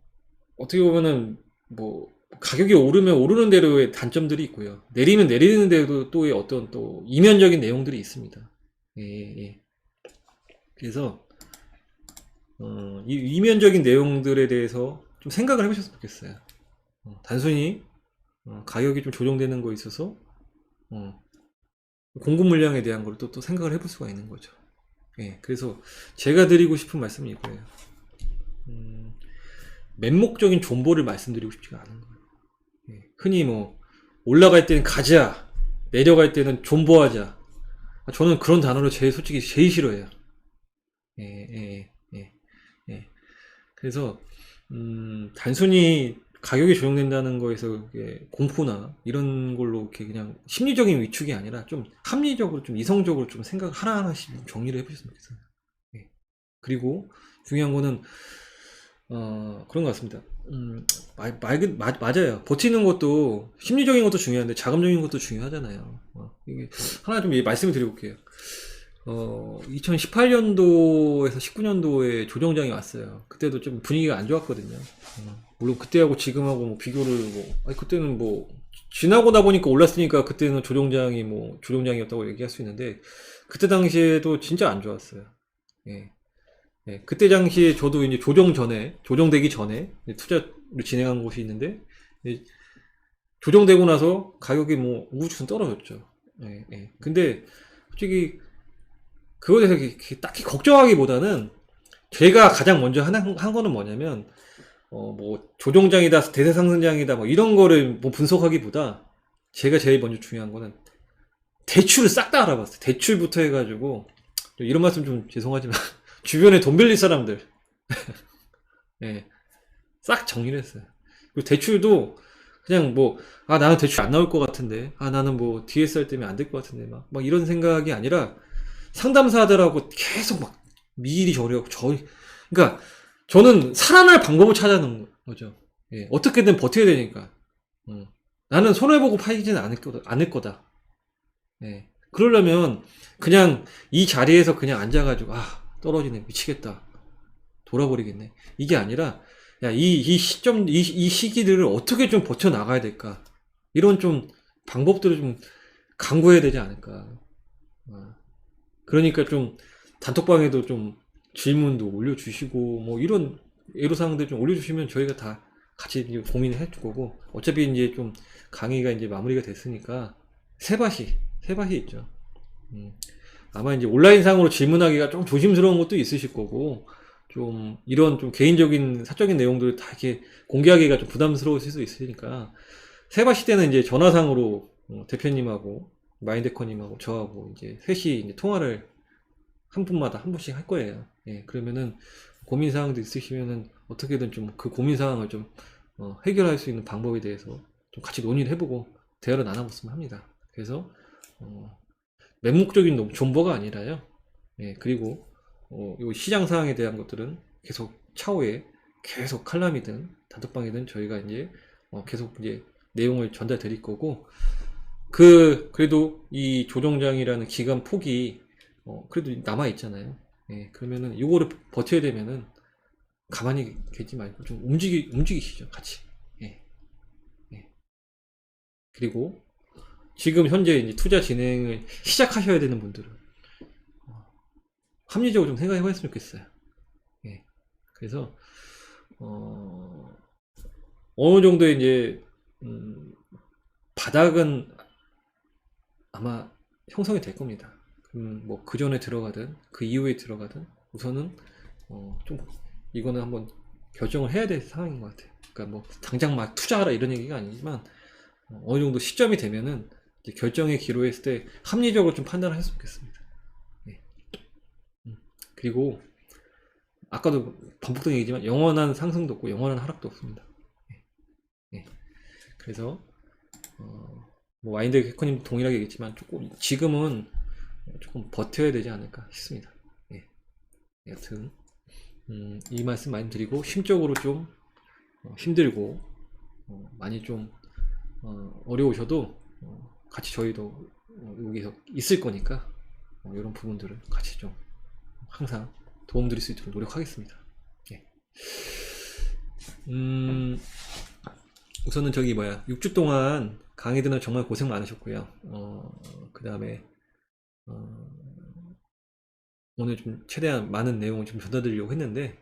어떻게 보면은 뭐 가격이 오르면 오르는 대로의 단점들이 있고요. 내리면 내리는 대로 또의 어떤 또 이면적인 내용들이 있습니다. 예. 그래서 이 이면적인 내용들에 대해서 좀 생각을 해보셨으면 좋겠어요. 단순히 가격이 좀 조정되는 거에 있어서 공급 물량에 대한 걸 또 생각을 해볼 수가 있는 거죠. 예, 그래서 제가 드리고 싶은 말씀이 이거예요. 맹목적인 존버를 말씀드리고 싶지가 않은 거예요. 예, 흔히 뭐 올라갈 때는 가자, 내려갈 때는 존버하자. 저는 그런 단어를 솔직히 제일 싫어해요. 예. 그래서 단순히 가격이 조정된다는 거에서 공포나 이런 걸로 이렇게 그냥 심리적인 위축이 아니라 좀 합리적으로 좀 이성적으로 좀 생각 하나하나씩 정리를 해보셨으면 좋겠어요. 예. 그리고 중요한 거는 그런 것 같습니다. 맞아요. 버티는 것도 심리적인 것도 중요한데 자금적인 것도 중요하잖아요. 이게 하나 좀 말씀을 드려볼게요. 2018년도에서 19년도에 조정장이 왔어요. 그때도 좀 분위기가 안 좋았거든요. 물론 그때하고 지금하고 뭐 비교를 그때는 뭐 지나고 나 보니까 올랐으니까 그때는 조종장이 뭐 조종장이었다고 얘기할 수 있는데 그때 당시에도 진짜 안 좋았어요. 예. 예, 그때 당시에 저도 이제 조정되기 전에 이제 투자를 진행한 곳이 있는데, 예, 조정되고 나서 가격이 뭐 우후죽순 떨어졌죠. 예, 예. 근데 솔직히 그거에 대해서 딱히 걱정하기보다는 제가 가장 먼저 한 거는 뭐냐면, 뭐 조정장이다, 대세상승장이다, 뭐 이런 거를 뭐 분석하기보다 제가 제일 먼저 중요한 거는 대출을 싹 다 알아봤어요. 대출부터 해가지고, 이런 말씀 좀 죄송하지만 주변에 돈 빌릴 사람들, 예, 싹 정리를 했어요. 그리고 대출도 그냥 뭐, 아, 나는 대출 안 나올 것 같은데, 아, 나는 뭐 DSR 때문에 안 될 것 같은데, 막 이런 생각이 아니라 상담사들하고 계속 막 미리 저래갖고, 그러니까 저는 살아날 방법을 찾아내는 거죠. 예, 어떻게든 버텨야 되니까. 나는 손해보고 팔지는 않을 거다. 예. 그러려면 그냥 이 자리에서 그냥 앉아가지고, 아, 떨어지네, 미치겠다, 돌아버리겠네, 이게 아니라, 야, 이 시점, 이 시기들을 어떻게 좀 버텨나가야 될까, 이런 좀 방법들을 좀 강구해야 되지 않을까. 그러니까 좀 단톡방에도 좀 질문도 올려주시고 뭐 이런 애로사항들 좀 올려주시면 저희가 다 같이 이제 고민을 해줄 거고, 어차피 이제 좀 강의가 이제 마무리가 됐으니까 세밭이 있죠. 아마 이제 온라인상으로 질문하기가 좀 조심스러운 것도 있으실 거고, 좀 이런 좀 개인적인 사적인 내용들을 다 이렇게 공개하기가 좀 부담스러우실 수 있으니까, 세밭 시대는 이제 전화상으로 대표님하고 마인데커님하고 저하고 이제 셋이 이제 통화를 한 분마다 한 분씩 할 거예요. 예, 그러면은 고민 사항도 있으시면은 어떻게든 좀 그 고민 사항을 좀 해결할 수 있는 방법에 대해서 좀 같이 논의를 해보고 대화를 나눠봤으면 합니다. 그래서 맹목적인 존버가 아니라요. 예, 그리고 요 시장 상황에 대한 것들은 계속 차후에 계속 칼럼이든 단톡방이든 저희가 이제 계속 이제 내용을 전달 드릴 거고, 그래도 이 조정장이라는 기간 폭이 그래도 남아 있잖아요. 예, 그러면은 요거를 버텨야 되면은 가만히 계지 말고 좀 움직이시죠, 같이. 예, 예. 그리고 지금 현재 이제 투자 진행을 시작하셔야 되는 분들은 합리적으로 좀 생각해 봤으면 좋겠어요. 예. 그래서 어느 정도의 이제 바닥은 아마 형성이 될 겁니다. 뭐 그 전에 들어가든 그 이후에 들어가든 우선은 좀 이거는 한번 결정을 해야 될 상황인 것 같아요. 그러니까 뭐 당장 막 투자하라 이런 얘기가 아니지만 어느 정도 시점이 되면은 이제 결정의 기로에 있을 때 합리적으로 좀 판단을 했으면 좋겠습니다. 예. 그리고 아까도 반복된 얘기지만 영원한 상승도 없고 영원한 하락도 없습니다. 예. 예. 그래서 뭐 와인드 캐커님 동일하게 얘기했지만 조금 지금은 조금 버텨야 되지 않을까 싶습니다. 예. 여튼 이 말씀 많이 드리고, 심적으로 좀 힘들고 많이 좀 어려우셔도 같이 저희도 여기서 있을 거니까 이런 부분들을 같이 좀 항상 도움드릴 수 있도록 노력하겠습니다. 예. 우선은 6주 동안 강의 들은 정말 고생 많으셨고요. 그 다음에 오늘 좀 최대한 많은 내용을 좀 전달드리려고 했는데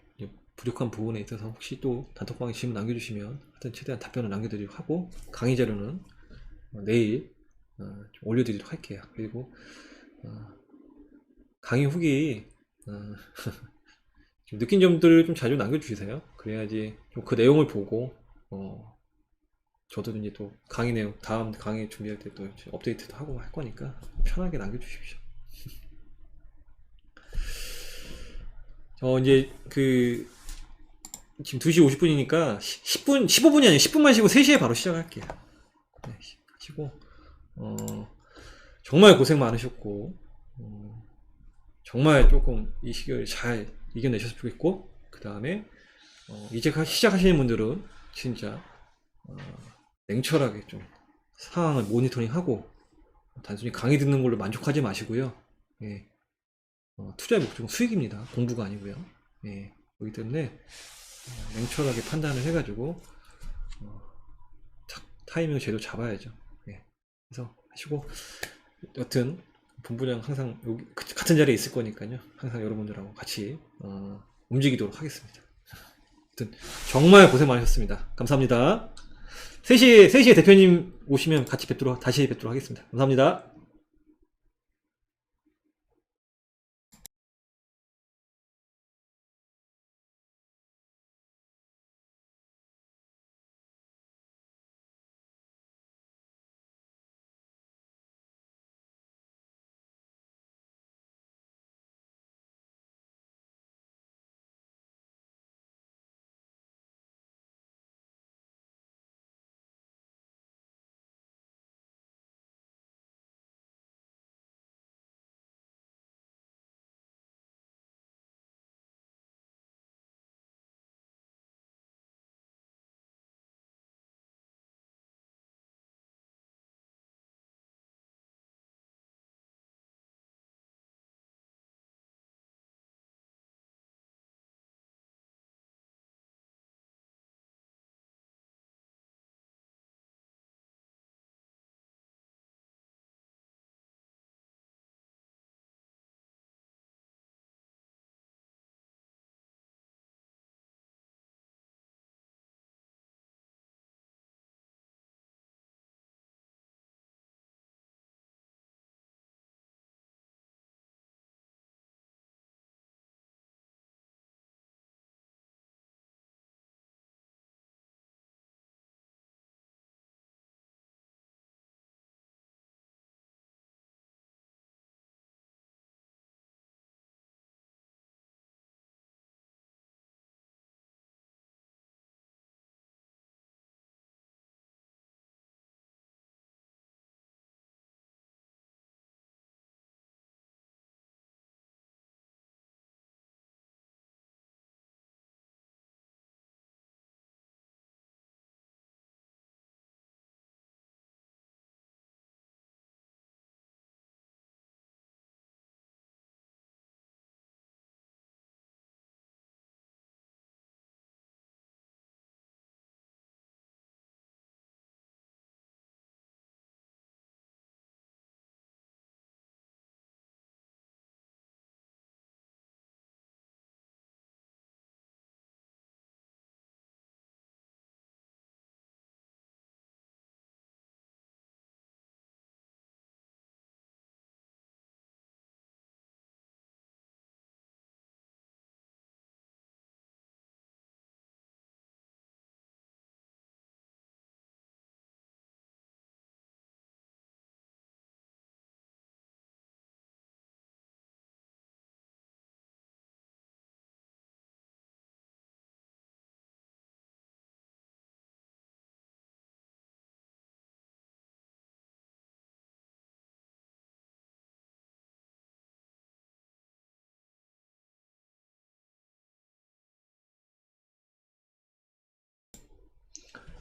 부족한 부분에 있어서 혹시 또 단톡방에 질문 남겨주시면 하여튼 최대한 답변을 남겨드리도록 하고, 강의 자료는 내일 좀 올려드리도록 할게요. 그리고 강의 후기 좀 느낀 점들을 좀 자주 남겨주세요. 그래야지 좀 그 내용을 보고 저도 이제 또 강의 내용 다음 강의 준비할 때 또 업데이트도 하고 할 거니까 편하게 남겨주십시오. 이제 지금 2시 50분이니까 10분, 15분이 아니라 10분만 쉬고 3시에 바로 시작할게요. 네, 쉬고, 정말 고생 많으셨고, 정말 조금 이 시기를 잘 이겨내셨으면 좋겠고, 그 다음에, 이제 시작하시는 분들은 진짜, 냉철하게 좀 상황을 모니터링하고, 단순히 강의 듣는 걸로 만족하지 마시고요. 예. 투자의 목적은 수익입니다. 공부가 아니고요. 예. 그렇기 때문에 냉철하게 판단을 해가지고 타이밍을 제대로 잡아야죠. 그래서 하시고, 여튼 본부장 항상 여기 같은 자리에 있을 거니까요. 항상 여러분들하고 같이 움직이도록 하겠습니다. 여튼 정말 고생 많으셨습니다. 감사합니다. 3시에 대표님 오시면 같이 다시 뵙도록 하겠습니다. 감사합니다.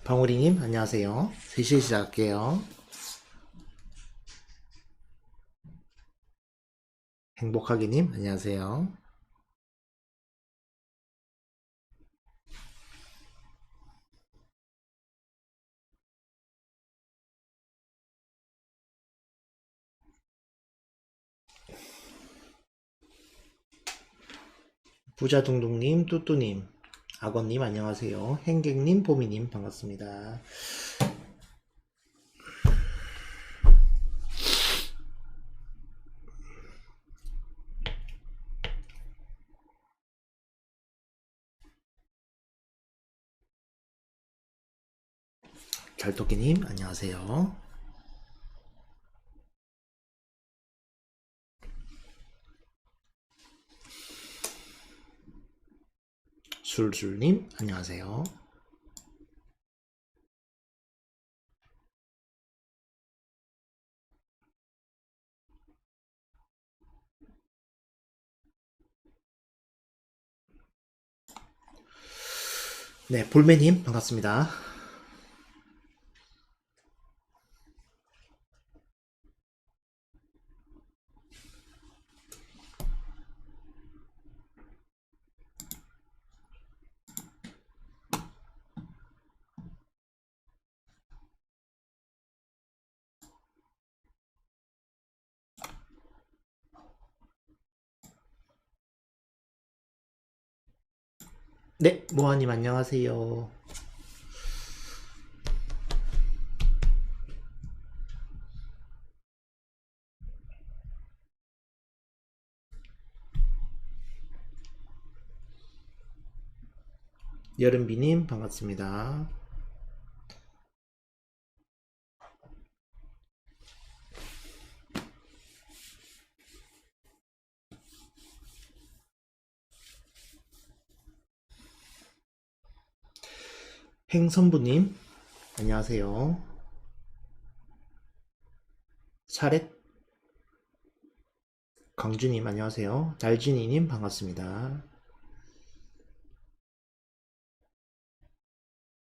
방울이님 안녕하세요. 3시에 시작할게요. 행복하게님 안녕하세요. 부자둥둥님, 뚜뚜님, 악원님 안녕하세요. 행객님, 보미님 반갑습니다. 잘토끼님 안녕하세요. 술술님 안녕하세요. 네, 볼매님 반갑습니다. 네, 모아님 안녕하세요. 여름비님 반갑습니다. 행선부님 안녕하세요. 사렛 강주님 안녕하세요. 달진이님 반갑습니다.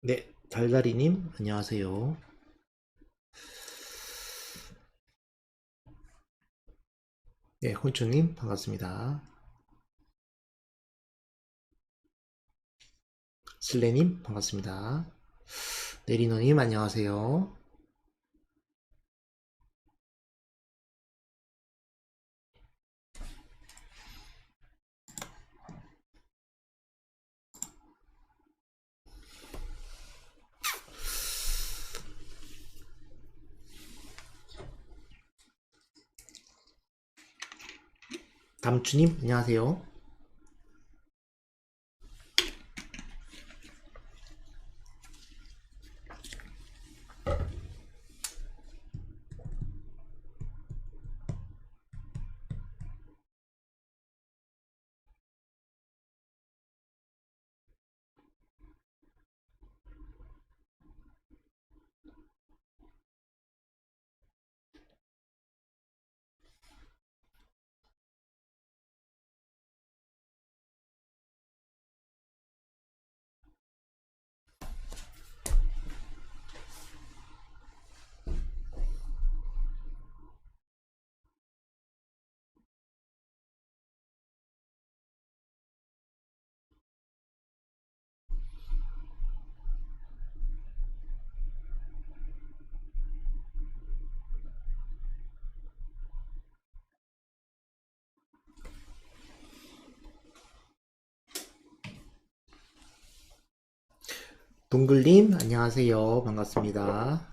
네, 달달이님 안녕하세요. 네, 혼추님 반갑습니다. 슬레님 반갑습니다. 네리노님 안녕하세요. 담추님 안녕하세요. 동글님 안녕하세요. 반갑습니다.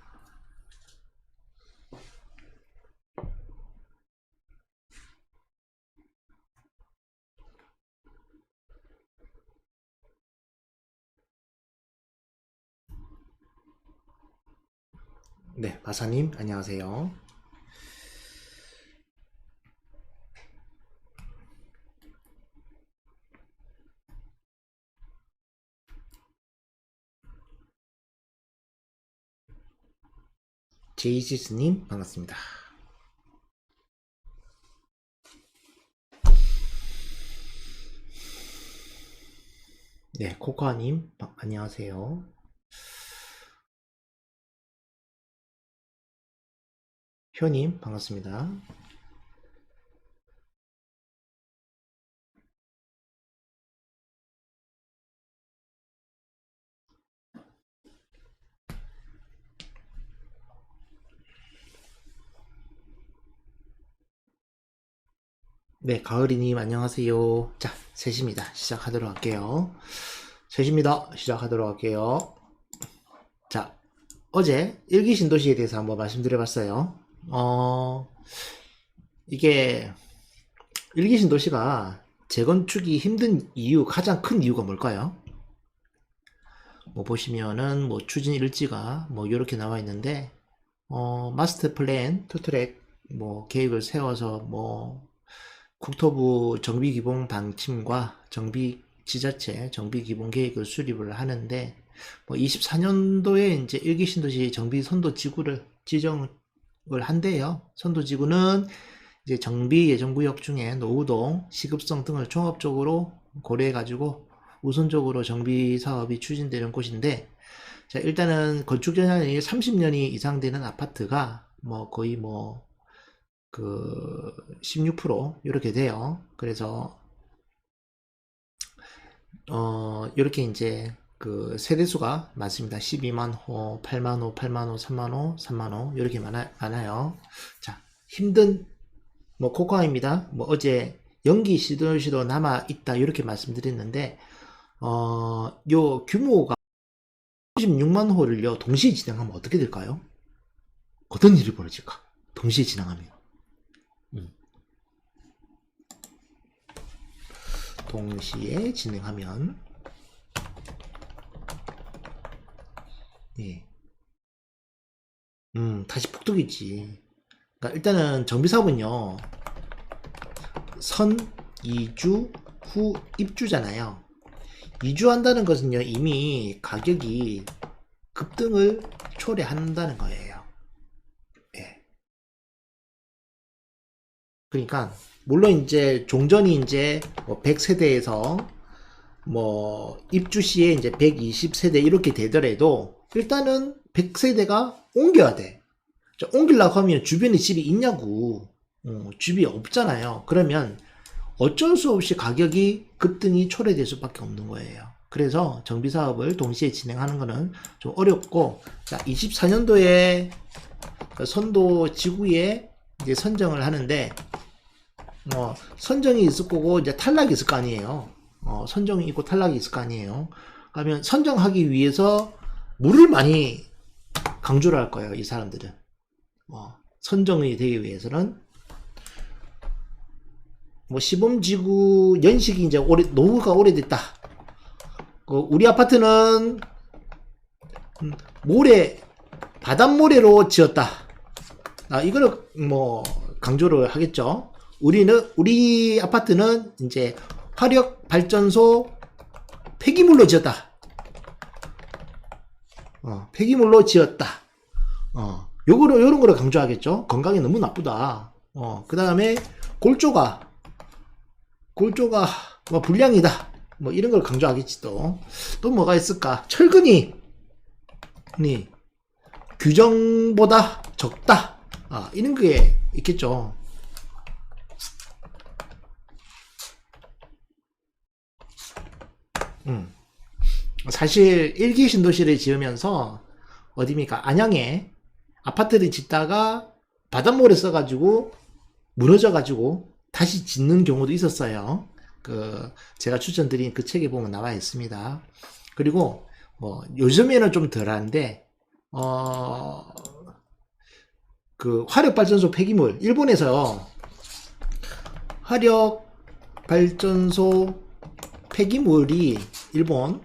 네, 마사님 안녕하세요. 제이지스님 반갑습니다. 네, 코코아님 안녕하세요. 효님 반갑습니다. 네, 가을이님 안녕하세요. 자, 셋입니다. 시작하도록 할게요. 셋입니다. 시작하도록 할게요. 자, 어제 일기신도시에 대해서 한번 말씀드려봤어요. 이게 일기신도시가 재건축이 힘든 이유, 가장 큰 이유가 뭘까요? 뭐 보시면은 뭐 추진 일지가 뭐 이렇게 나와 있는데 마스터 플랜 투트랙 뭐 계획을 세워서 뭐 국토부 정비기본 방침과 정비 지자체 정비기본 계획을 수립을 하는데 뭐 24년도에 이제 일기신도시 정비 선도지구를 지정을 한대요. 선도지구는 이제 정비 예정구역 중에 노후동, 시급성 등을 종합적으로 고려해가지고 우선적으로 정비 사업이 추진되는 곳인데, 자, 일단은 건축 연한이 30년이 이상 되는 아파트가 뭐 거의 뭐 그 16% 이렇게 돼요. 그래서 이렇게 이제 그 세대수가 많습니다. 12만 호, 8만 호, 8만 호, 3만 호, 3만 호 이렇게 많아요. 자, 힘든 뭐 코코아입니다. 뭐 어제 연기 시도 남아 있다 이렇게 말씀드렸는데 요 규모가 36만 호를요, 동시에 진행하면 어떻게 될까요? 어떤 일이 벌어질까? 동시에 진행하면. 동시에 진행하면, 예. 다시 폭등이지. 그러니까 일단은 정비사업은요, 선, 이주, 후, 입주잖아요. 이주한다는 것은요, 이미 가격이 급등을 초래한다는 거예요. 예. 그러니까, 물론 이제 종전이 이제 뭐 100세대에서 뭐 입주 시에 이제 120세대 이렇게 되더라도 일단은 100세대가 옮겨야 돼. 자, 옮기려고 하면 주변에 집이 있냐고. 집이 없잖아요. 그러면 어쩔 수 없이 가격이 급등이 초래될 수밖에 없는 거예요. 그래서 정비 사업을 동시에 진행하는 거는 좀 어렵고, 자, 24년도에 선도 지구에 이제 선정을 하는데, 선정이 있을 거고, 이제 탈락이 있을 거 아니에요. 선정이 있고 탈락이 있을 거 아니에요. 그러면 선정하기 위해서 물을 많이 강조를 할 거예요, 이 사람들은. 선정이 되기 위해서는 뭐 시범지구 연식이 이제 노후가 오래됐다. 우리 아파트는 바닷모래로 지었다. 이거는 뭐 강조를 하겠죠. 우리 아파트는 이제 화력 발전소 폐기물로 지었다. 폐기물로 지었다. 요런 거를 강조하겠죠. 건강에 너무 나쁘다. 그 다음에 골조가 뭐 불량이다. 뭐 이런 걸 강조하겠지 또. 또 뭐가 있을까? 철근이 규정보다 적다. 이런 게 있겠죠. 사실 1기 신도시를 지으면서 어디입니까? 안양에 아파트를 짓다가 바닷물에 써가지고 무너져가지고 다시 짓는 경우도 있었어요. 제가 추천드린 그 책에 보면 나와 있습니다. 그리고 뭐 요즘에는 좀 덜한데 화력발전소 폐기물, 일본에서 화력발전소 폐기물이 일본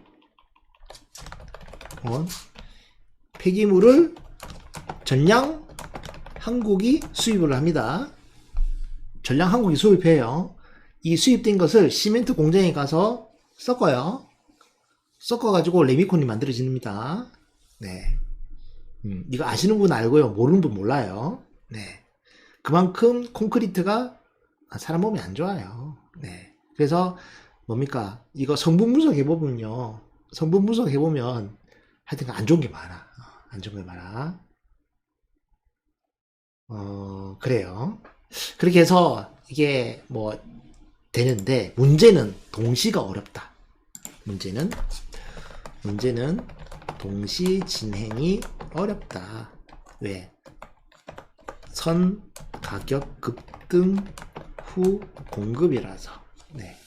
폐기물을 전량 한국이 수입을 합니다. 전량 한국이 수입해요. 이 수입된 것을 시멘트 공장에 가서 섞어요. 섞어가지고 레미콘이 만들어집니다. 네. 이거 아시는 분 알고요. 모르는 분 몰라요. 네. 그만큼 콘크리트가 사람 몸에 안 좋아요. 네. 그래서 뭡니까? 이거 성분 분석해보면요. 성분 분석해보면 하여튼 안 좋은 게 많아. 안 좋은 게 많아. 그래요. 그렇게 해서 이게 뭐 되는데, 문제는 동시가 어렵다. 문제는 동시 진행이 어렵다. 왜? 선 가격 급등 후 공급이라서. 네.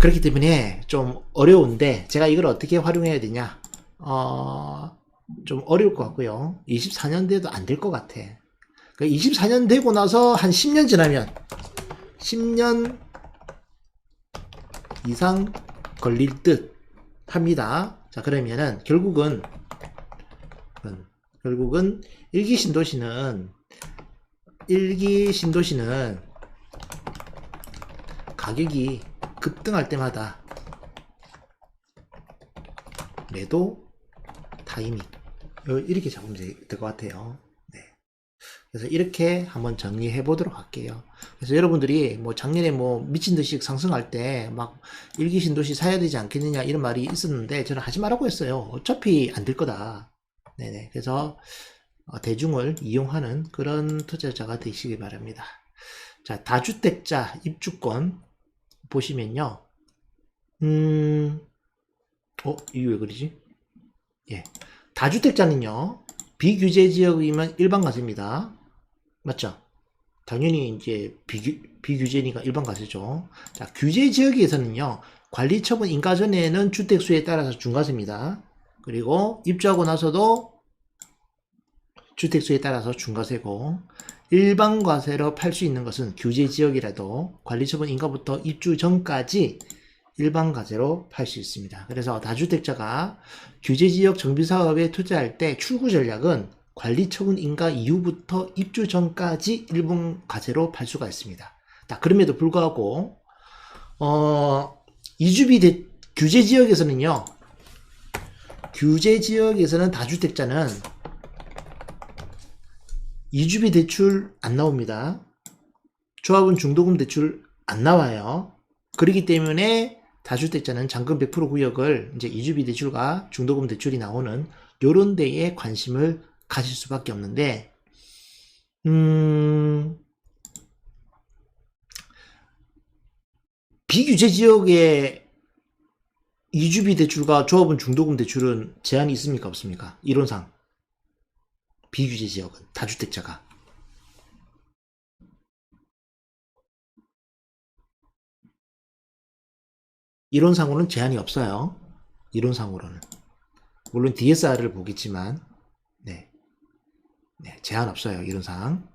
그렇기 때문에 좀 어려운데, 제가 이걸 어떻게 활용해야 되냐? 좀 어려울 것 같고요. 24년 돼도 안 될 것 같아. 24년 되고 나서 한 10년 지나면 10년 이상 걸릴 듯 합니다. 자, 그러면은 결국은 일기 신도시는 가격이 급등할 때마다 매도 타이밍 이렇게 잡으면 될 것 같아요. 네. 그래서 이렇게 한번 정리해 보도록 할게요. 그래서 여러분들이 뭐 작년에 뭐 미친 듯이 상승할 때 막 일기 신도시 사야 되지 않겠느냐 이런 말이 있었는데, 저는 하지 말라고 했어요. 어차피 안 될 거다. 네네. 그래서 대중을 이용하는 그런 투자자가 되시기 바랍니다. 자, 다주택자 입주권 보시면요. 이게 왜 그러지? 예. 다주택자는요, 비규제 지역이면 일반 과세입니다. 맞죠? 당연히 이제 비규제니까 일반 과세죠. 자, 규제 지역에서는요, 관리처분 인가 전에는 주택수에 따라서 중과세입니다. 그리고 입주하고 나서도 주택수에 따라서 중과세고, 일반 과세로 팔 수 있는 것은 규제 지역이라도 관리처분 인가부터 입주 전까지 일반 과세로 팔 수 있습니다. 그래서 다주택자가 규제 지역 정비 사업에 투자할 때 출구 전략은 관리처분 인가 이후부터 입주 전까지 일반 과세로 팔 수가 있습니다. 그럼에도 불구하고 규제 지역에서는요, 규제 지역에서는 다주택자는 이주비 대출 안 나옵니다. 조합원 중도금 대출 안 나와요. 그렇기 때문에 다주택자는 잔금 100% 구역을 이제 이주비 대출과 중도금 대출이 나오는 요런 데에 관심을 가질 수밖에 없는데, 비규제 지역에 이주비 대출과 조합원 중도금 대출은 제한이 있습니까? 없습니까? 이론상. 비규제 지역은 다주택자가. 이론상으로는 제한이 없어요. 이론상으로는. 물론 DSR을 보겠지만, 네, 제한 없어요. 이론상.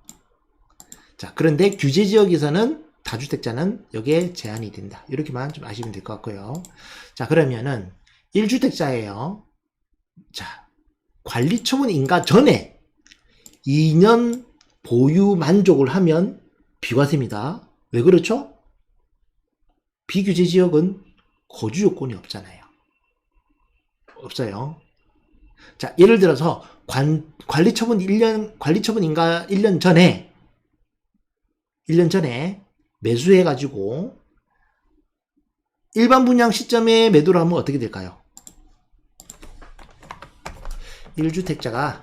자, 그런데 규제 지역에서는 다주택자는 여기에 제한이 된다. 이렇게만 좀 아시면 될 것 같고요. 자, 그러면은 1주택자예요. 자, 관리처분 인가 전에 2년 보유 만족을 하면 비과세입니다. 왜 그렇죠? 비규제 지역은 거주 요건이 없잖아요. 없어요. 자, 예를 들어서 관리처분 인가 1년 전에 매수해 가지고 일반 분양 시점에 매도를 하면 어떻게 될까요? 1주택자가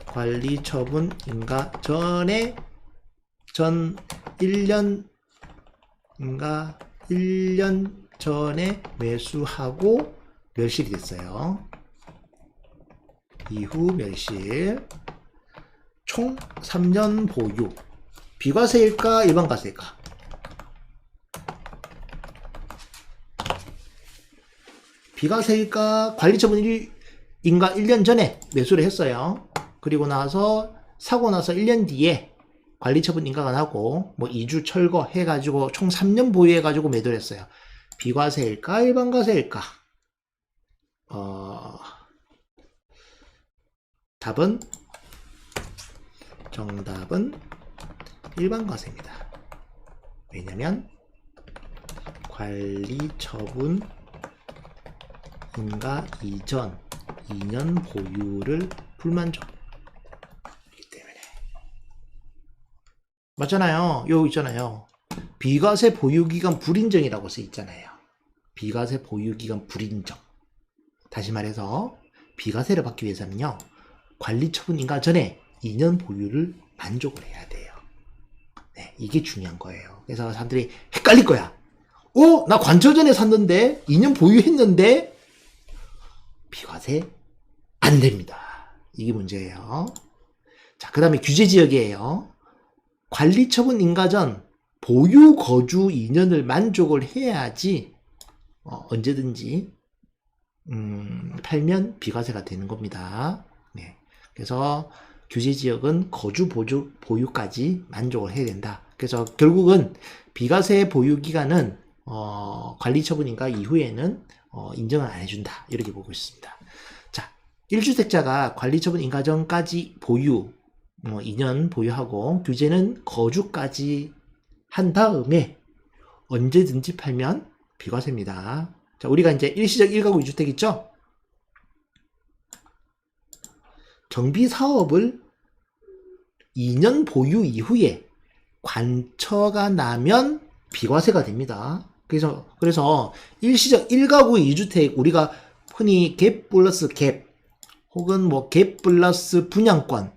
관리처분 인가 전에 1년 전에 매수하고 멸실이 됐어요. 이후 멸실. 총 3년 보유. 비과세일까? 일반과세일까? 비과세일까? 관리처분 인가 1년 전에 매수를 했어요. 그리고 나서 사고 나서 1년 뒤에 관리처분 인가가 나고 뭐 2주 철거 해가지고 총 3년 보유해가지고 매도를 했어요. 비과세일까? 일반과세일까? 정답은 일반과세입니다. 왜냐면 관리처분 인가 이전 2년 보유를 불만족이기 때문에. 맞잖아요. 여기 있잖아요. 비과세 보유기간 불인정이라고 써 있잖아요. 비과세 보유기간 불인정. 다시 말해서 비과세를 받기 위해서는요, 관리처분 인가 전에 2년 보유를 만족을 해야 돼요. 네, 이게 중요한 거예요. 그래서 사람들이 헷갈릴 거야. 나 관처 전에 샀는데 2년 보유했는데 비과세 안 됩니다. 이게 문제예요. 자, 그 다음에 규제 지역이에요. 관리처분 인가 전 보유 거주 2년을 만족을 해야지 언제든지 팔면 비과세가 되는 겁니다. 네. 그래서 규제 지역은 거주 보유까지 만족을 해야 된다. 그래서 결국은 비과세 보유 기간은 관리처분 인가 이후에는 인정을 안 해준다. 이렇게 보고 있습니다. 자, 1주택자가 관리처분 인가 전까지 보유 2년 보유하고 규제는 거주까지 한 다음에 언제든지 팔면 비과세입니다. 자, 우리가 이제 일시적 1가구 2주택 있죠? 정비 사업을 2년 보유 이후에 관처가 나면 비과세가 됩니다. 그래서 일시적 1가구 2주택 우리가 흔히 갭 플러스 갭 혹은 뭐 갭 플러스 분양권인데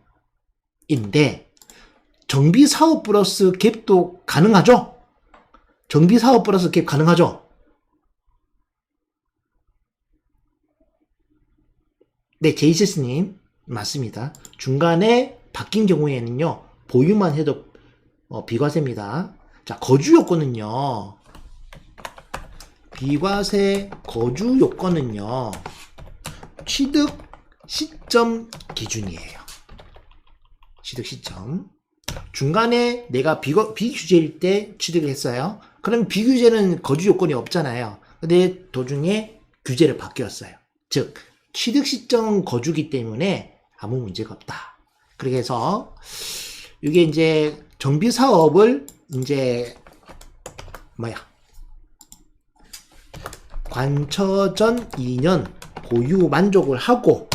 정비 사업 플러스 갭도 가능하죠? 정비 사업 플러스 갭 가능하죠? 네, 제이시스님 맞습니다. 중간에 바뀐 경우에는요, 보유만 해도 비과세입니다. 자, 거주 요건은요. 비과세 거주 요건은요. 취득 시점 기준이에요. 취득 시점. 중간에 내가 비규제일 때 취득을 했어요. 그럼 비규제는 거주 요건이 없잖아요. 근데 도중에 규제를 바뀌었어요. 즉, 취득 시점 거주기 때문에 아무 문제가 없다. 그렇게 해서 이게 이제 정비 사업을 이제 관처전 2년 보유 만족을 하고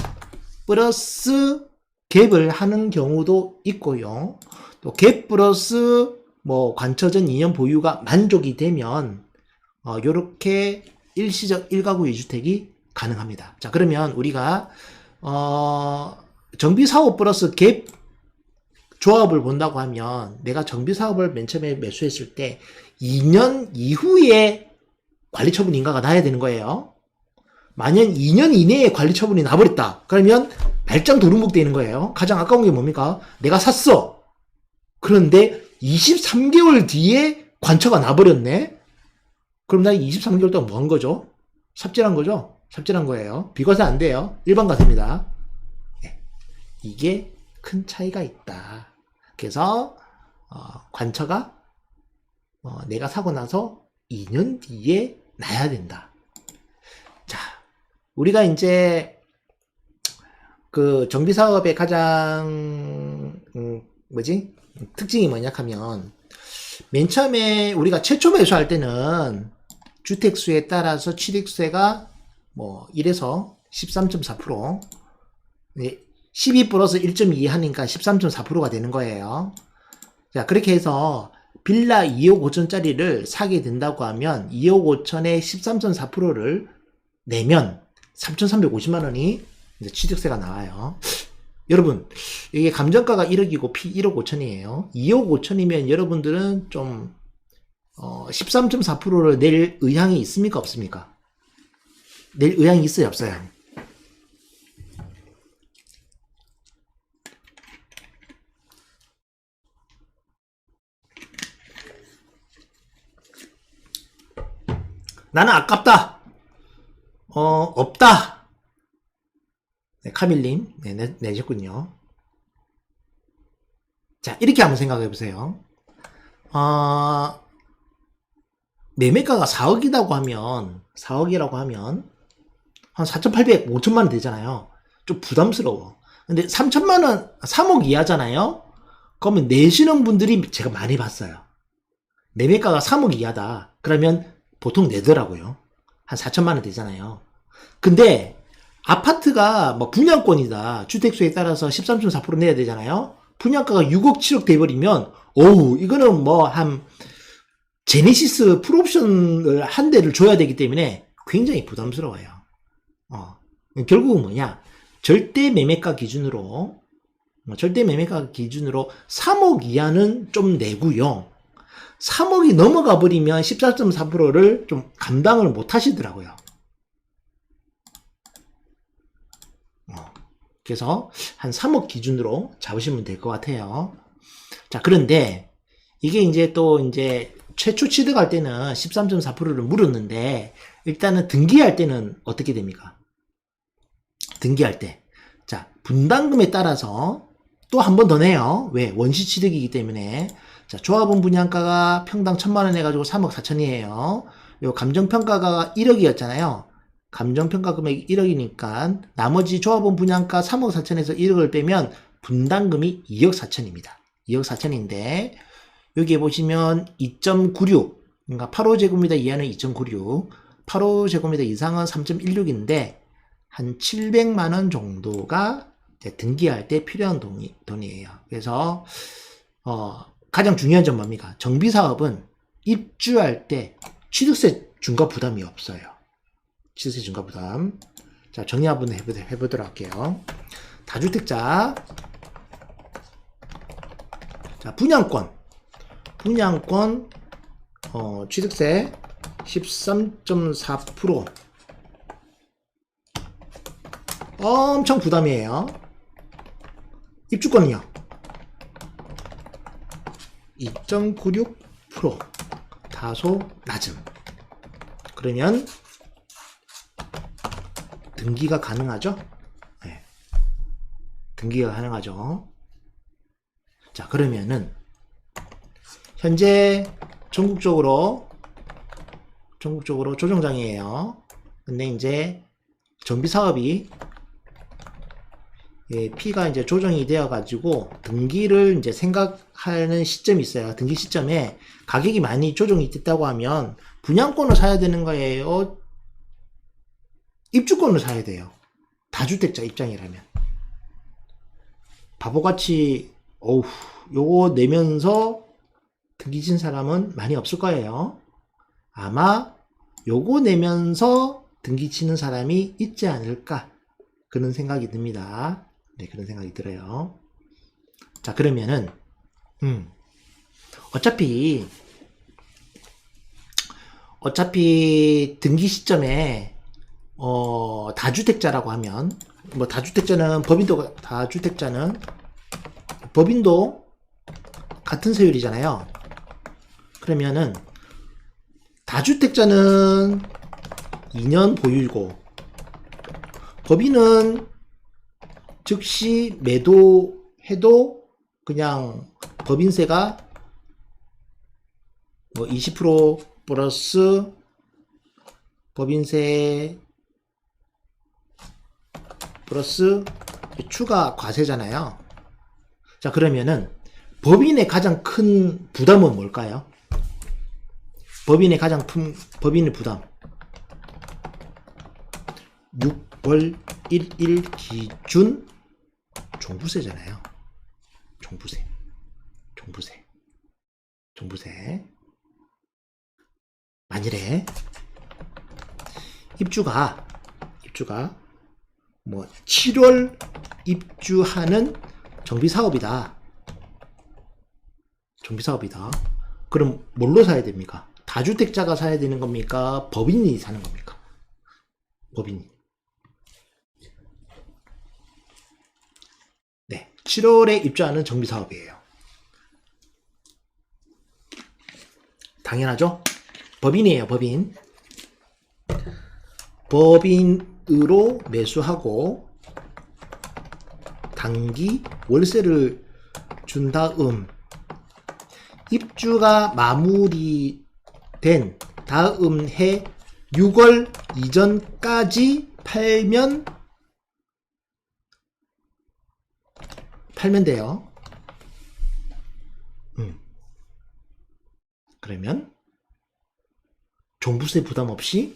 플러스 갭을 하는 경우도 있고요. 또 갭 플러스 관처전 2년 보유가 만족이 되면 요렇게 일시적 1가구 2주택이 가능합니다. 자, 그러면 우리가 정비 사업 플러스 갭 조합을 본다고 하면 내가 정비 사업을 맨 처음에 매수했을 때 2년 이후에 관리 처분 인가가 나야 되는 거예요. 만약 2년 이내에 관리 처분이 나버렸다. 그러면 말짱 도루묵 되는 거예요. 가장 아까운 게 뭡니까? 내가 샀어. 그런데 23개월 뒤에 관처가 나버렸네. 그럼 나 23개월 동안 뭐 한 거죠? 삽질한 거죠? 삽질한 거예요. 비과세 안 돼요. 일반 과세입니다. 네. 이게 큰 차이가 있다. 그래서 관처가 내가 사고 나서 2년 뒤에 나야 된다. 자, 우리가 이제 그 정비 사업의 가장 특징이 뭐냐 하면 맨 처음에 우리가 최초 매수할 때는 주택수에 따라서 취득세가 1에서 13.4%, 12 플러스 1.2 하니까 13.4%가 되는 거예요. 자, 그렇게 해서 빌라 2억 5천짜리를 사게 된다고 하면 2억 5천에 13.4%를 내면 3,350만 원이 이제 취득세가 나와요. 여러분, 이게 감정가가 1억이고 피 1억 5천이에요. 2억 5천이면 여러분들은 좀 13.4%를 낼 의향이 있습니까? 없습니까? 낼 의향이 있어요? 없어요? 나는 아깝다. 없다. 네, 카밀님, 내셨군요. 자, 이렇게 한번 생각해 보세요. 매매가가 4억이라고 하면, 4억이라고 하면, 한 4,800, 5천만 원 되잖아요. 좀 부담스러워. 근데 3천만 원, 3억 이하잖아요? 그러면 내시는 분들이 제가 많이 봤어요. 매매가가 3억 이하다. 그러면 보통 내더라고요. 한 4천만 원 되잖아요. 근데 아파트가 분양권이다. 주택수에 따라서 13.4% 내야 되잖아요. 분양가가 6억, 7억 돼버리면 이거는 한 제네시스 풀옵션을 한 대를 줘야 되기 때문에 굉장히 부담스러워요. 결국은 뭐냐? 절대 매매가 기준으로 3억 이하는 좀 내고요. 3억이 넘어가 버리면 14.4%를 좀 감당을 못 하시더라고요. 그래서 한 3억 기준으로 잡으시면 될 것 같아요. 자, 그런데 이게 이제 최초 취득할 때는 13.4%를 물었는데 일단은 등기할 때는 어떻게 됩니까? 등기할 때. 자, 분담금에 따라서 또 한 번 더 내요. 왜? 원시 취득이기 때문에. 자, 조합원 분양가가 평당 1,000만 원 해가지고 3억 4천이에요. 요 감정평가가 1억이었잖아요. 감정평가 금액이 1억이니까 나머지 조합원 분양가 3억 4천에서 1억을 빼면 분담금이 2억 4천입니다. 2억 4천인데 여기에 보시면 2.96, 그러니까 8호제곱미터 이하는 2.96, 8호제곱미터 이상은 3.16인데 한 700만 원 정도가 등기할 때 필요한 돈이에요. 그래서 가장 중요한 점 뭡니까? 정비사업은 입주할 때 취득세 중과 부담이 없어요. 취득세 중과 부담. 자, 정리 한번 해보도록 할게요. 다주택자. 자, 분양권, 취득세 13.4%. 엄청 부담이에요. 입주권은요? 2.96% 다소 낮음. 그러면 등기가 가능하죠? 네. 등기가 가능하죠. 자, 그러면은 현재 전국적으로 조정장이에요. 근데 이제 정비 사업이 P가 이제 조정이 되어 가지고 등기를 이제 생각하는 시점이 있어요. 등기 시점에 가격이 많이 조정이 됐다고 하면 분양권을 사야 되는 거예요? 입주권을 사야 돼요. 다주택자 입장이라면. 바보같이 요거 내면서 등기 친 사람은 많이 없을 거예요. 아마 요거 내면서 등기 치는 사람이 있지 않을까, 그런 생각이 듭니다. 네, 그런 생각이 들어요. 자, 그러면은 어차피 등기 시점에 다주택자라고 하면, 뭐 다주택자는 법인도 같은 세율이잖아요. 그러면은 다주택자는 2년 보유이고 법인은 즉시 매도해도 그냥 법인세가 뭐 20% 플러스 법인세 플러스 추가 과세잖아요. 자, 그러면은 법인의 가장 큰 부담은 뭘까요? 법인의 부담. 6월 1일 기준 종부세잖아요. 종부세. 만일에 입주가 뭐 7월 입주하는 정비사업이다. 그럼 뭘로 사야 됩니까? 다주택자가 사야 되는 겁니까? 법인이 사는 겁니까? 법인이. 네, 7월에 입주하는 정비사업이에요. 당연하죠? 법인이에요, 법인. 법인으로 매수하고 단기 월세를 준 다음 입주가 마무리된 다음 해 6월 이전까지 팔면 돼요. 그러면 종부세 부담 없이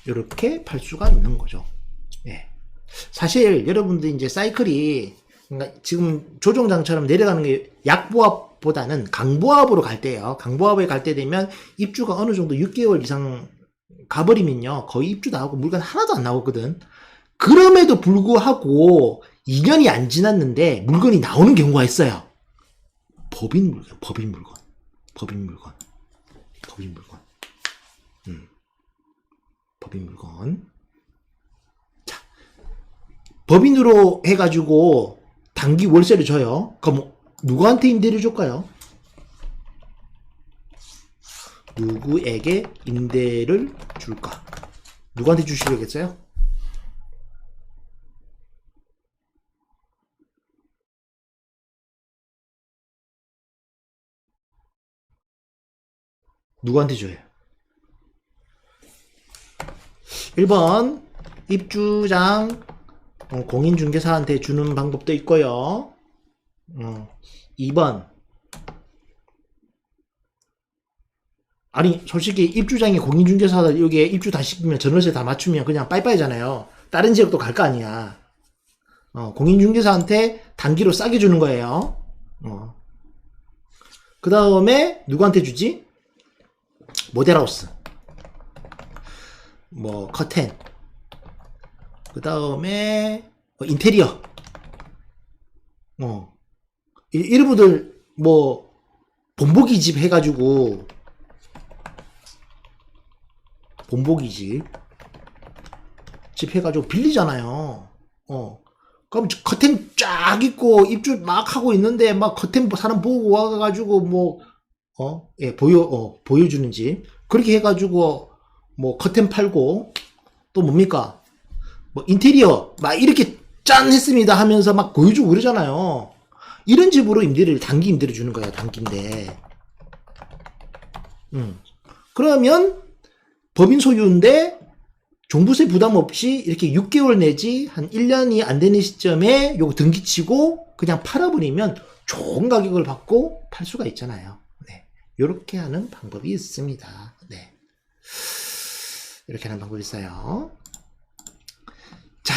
이렇게 팔 수가 있는 거죠. 예. 사실 여러분들 이제 사이클이, 그러니까 지금 조정장처럼 내려가는 게 약보합보다는 강보합으로 갈 때예요. 강보합에 갈 때 되면 입주가 어느 정도 6개월 이상 가버리면요, 거의 입주도 하고 물건 하나도 안 나오거든. 그럼에도 불구하고 2년이 안 지났는데 물건이 나오는 경우가 있어요. 법인 물건. 자, 법인으로 해가지고 단기 월세를 줘요. 그럼 누구한테 임대를 줄까요? 누구에게 임대를 줄까? 누구한테 주시려겠어요? 누구한테 줘요? 1번 입주장 공인중개사한테 주는 방법도 있고요. 2번, 아니 솔직히 입주장이 공인중개사들 여기에 입주 다 시키면 전월세 다 맞추면 그냥 빠이빠이잖아요. 다른 지역도 갈 거 아니야. 공인중개사한테 단기로 싸게 주는 거예요. 그 다음에 누구한테 주지? 모델하우스, 뭐 커튼, 그 다음에 인테리어, 이런 분들 뭐 본보기 집 해가지고 집 해가지고 빌리잖아요. 그럼 커튼 쫙 있고 입주 막 하고 있는데 막 커튼 사람 보고 와가지고 뭐 보여주는 집 그렇게 해가지고 뭐 커튼 팔고 또 뭡니까 뭐 인테리어 막 이렇게 짠 했습니다 하면서 막 보여주고 그러잖아요. 이런 집으로 단기 임대를 주는 거야. 단기 임대. 그러면 법인 소유인데 종부세 부담 없이 이렇게 6개월 내지 한 1년이 안 되는 시점에 요거 등기치고 그냥 팔아버리면 좋은 가격을 받고 팔 수가 있잖아요. 네. 요렇게 하는 방법이 있습니다. 네. 이렇게 하는 방법이 있어요. 자,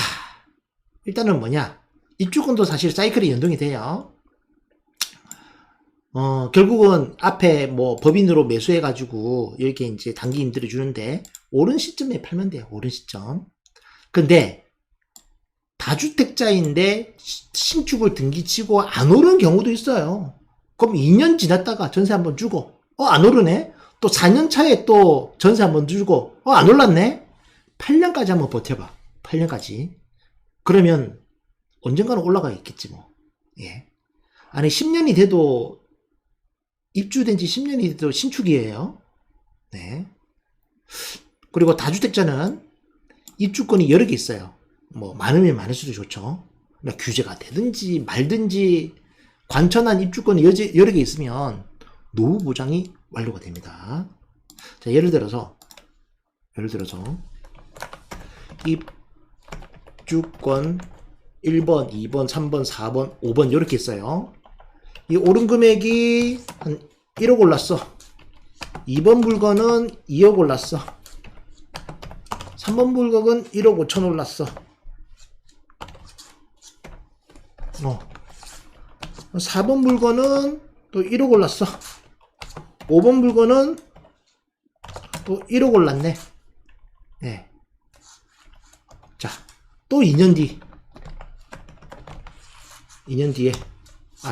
일단은 뭐냐. 입주권도 사실 사이클이 연동이 돼요. 결국은 앞에 뭐 법인으로 매수해가지고 이렇게 이제 단기 임대를 주는데 오른 시점에 팔면 돼요. 오른 시점. 근데 다주택자인데 신축을 등기치고 안 오른 경우도 있어요. 그럼 2년 지났다가 전세 한번 주고 안 오르네. 또 4년 차에 또 전세 한번 주고 안 올랐네. 8년까지 한번 버텨봐. 8년까지. 그러면 언젠가는 올라가 있겠지 뭐. 예. 아니 10년이 돼도 입주된 지 10년이 돼도 신축이에요. 네. 그리고 다주택자는 입주권이 여러 개 있어요. 뭐 많으면 많을수록 좋죠. 그러니까 규제가 되든지 말든지 관천한 입주권이 여러 개 있으면 노후 보장이 완료가 됩니다. 자, 예를 들어서 입주권 1번, 2번, 3번, 4번, 5번 이렇게 있어요. 이 오른 금액이 한 1억 올랐어. 2번 물건은 2억 올랐어. 3번 물건은 1억 5천 올랐어. 4번 물건은 또 1억 올랐어. 5번 물건은 또 1억 올랐네. 네. 자, 또 2년 뒤에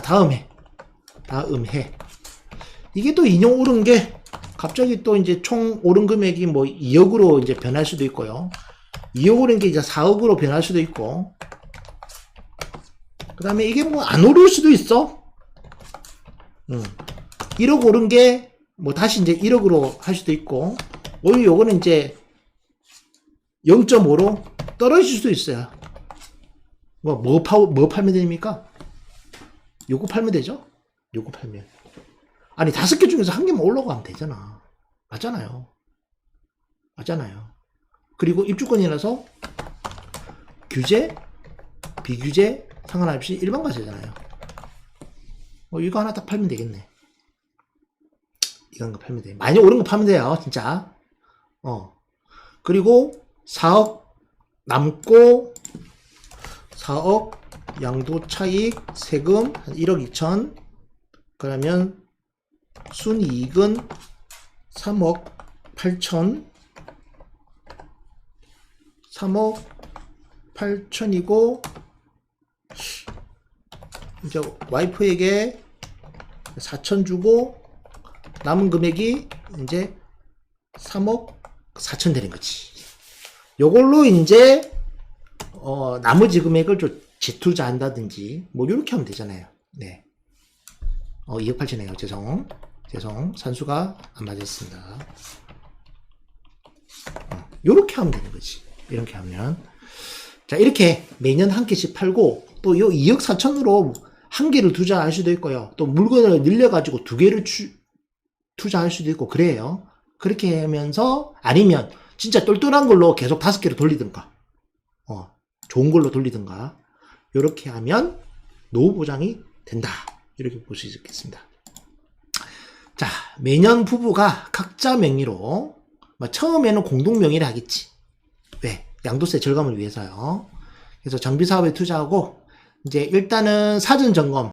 다음 해 이게 또 2년 오른 게 갑자기 또 이제 총 오른 금액이 뭐 2억으로 이제 변할 수도 있고요. 2억 오른 게 이제 4억으로 변할 수도 있고, 그 다음에 이게 뭐 안 오를 수도 있어. 1억 오른 게 뭐 다시 이제 1억으로 할 수도 있고, 오히려 요거는 이제 0.5로 떨어질 수도 있어요. 뭐 팔면 됩니까? 요거 팔면 되죠? 요거 팔면. 아니, 5개 중에서 한 개만 올라가면 되잖아. 맞잖아요. 그리고 입주권이라서 규제, 비규제 상관없이 일반 과세잖아요. 이거 하나 딱 팔면 되겠네. 이거 하나 팔면 돼. 많이 오른 거 팔면 돼요, 진짜. 그리고 4억 남고 4억 양도 차익 세금 한 1억 2천. 그러면 순이익은 3억 8천. 3억 8천이고 이제 와이프에게 4천 주고 남은 금액이 이제 3억 4천 되는 거지. 요걸로 이제 나머지 금액을 좀 재투자한다든지 뭐 이렇게 하면 되잖아요. 네. 2억 8천이에요. 죄송. 산수가 안 맞았습니다. 요렇게 하면 되는 거지. 이렇게 하면. 자, 이렇게 매년 한 개씩 팔고 또 요 2억 4천으로 한 개를 투자할 수도 있고요. 또 물건을 늘려가지고 2개를 투자할 수도 있고 그래요. 그렇게 하면서 아니면 진짜 똘똘한 걸로 계속 5개를 돌리든가 좋은 걸로 돌리든가 요렇게 하면 노후 보장이 된다. 이렇게 볼 수 있겠습니다. 자, 매년 부부가 각자 명의로 처음에는 공동 명의를 하겠지. 왜? 양도세 절감을 위해서요. 그래서 정비 사업에 투자하고 이제 일단은 사전 점검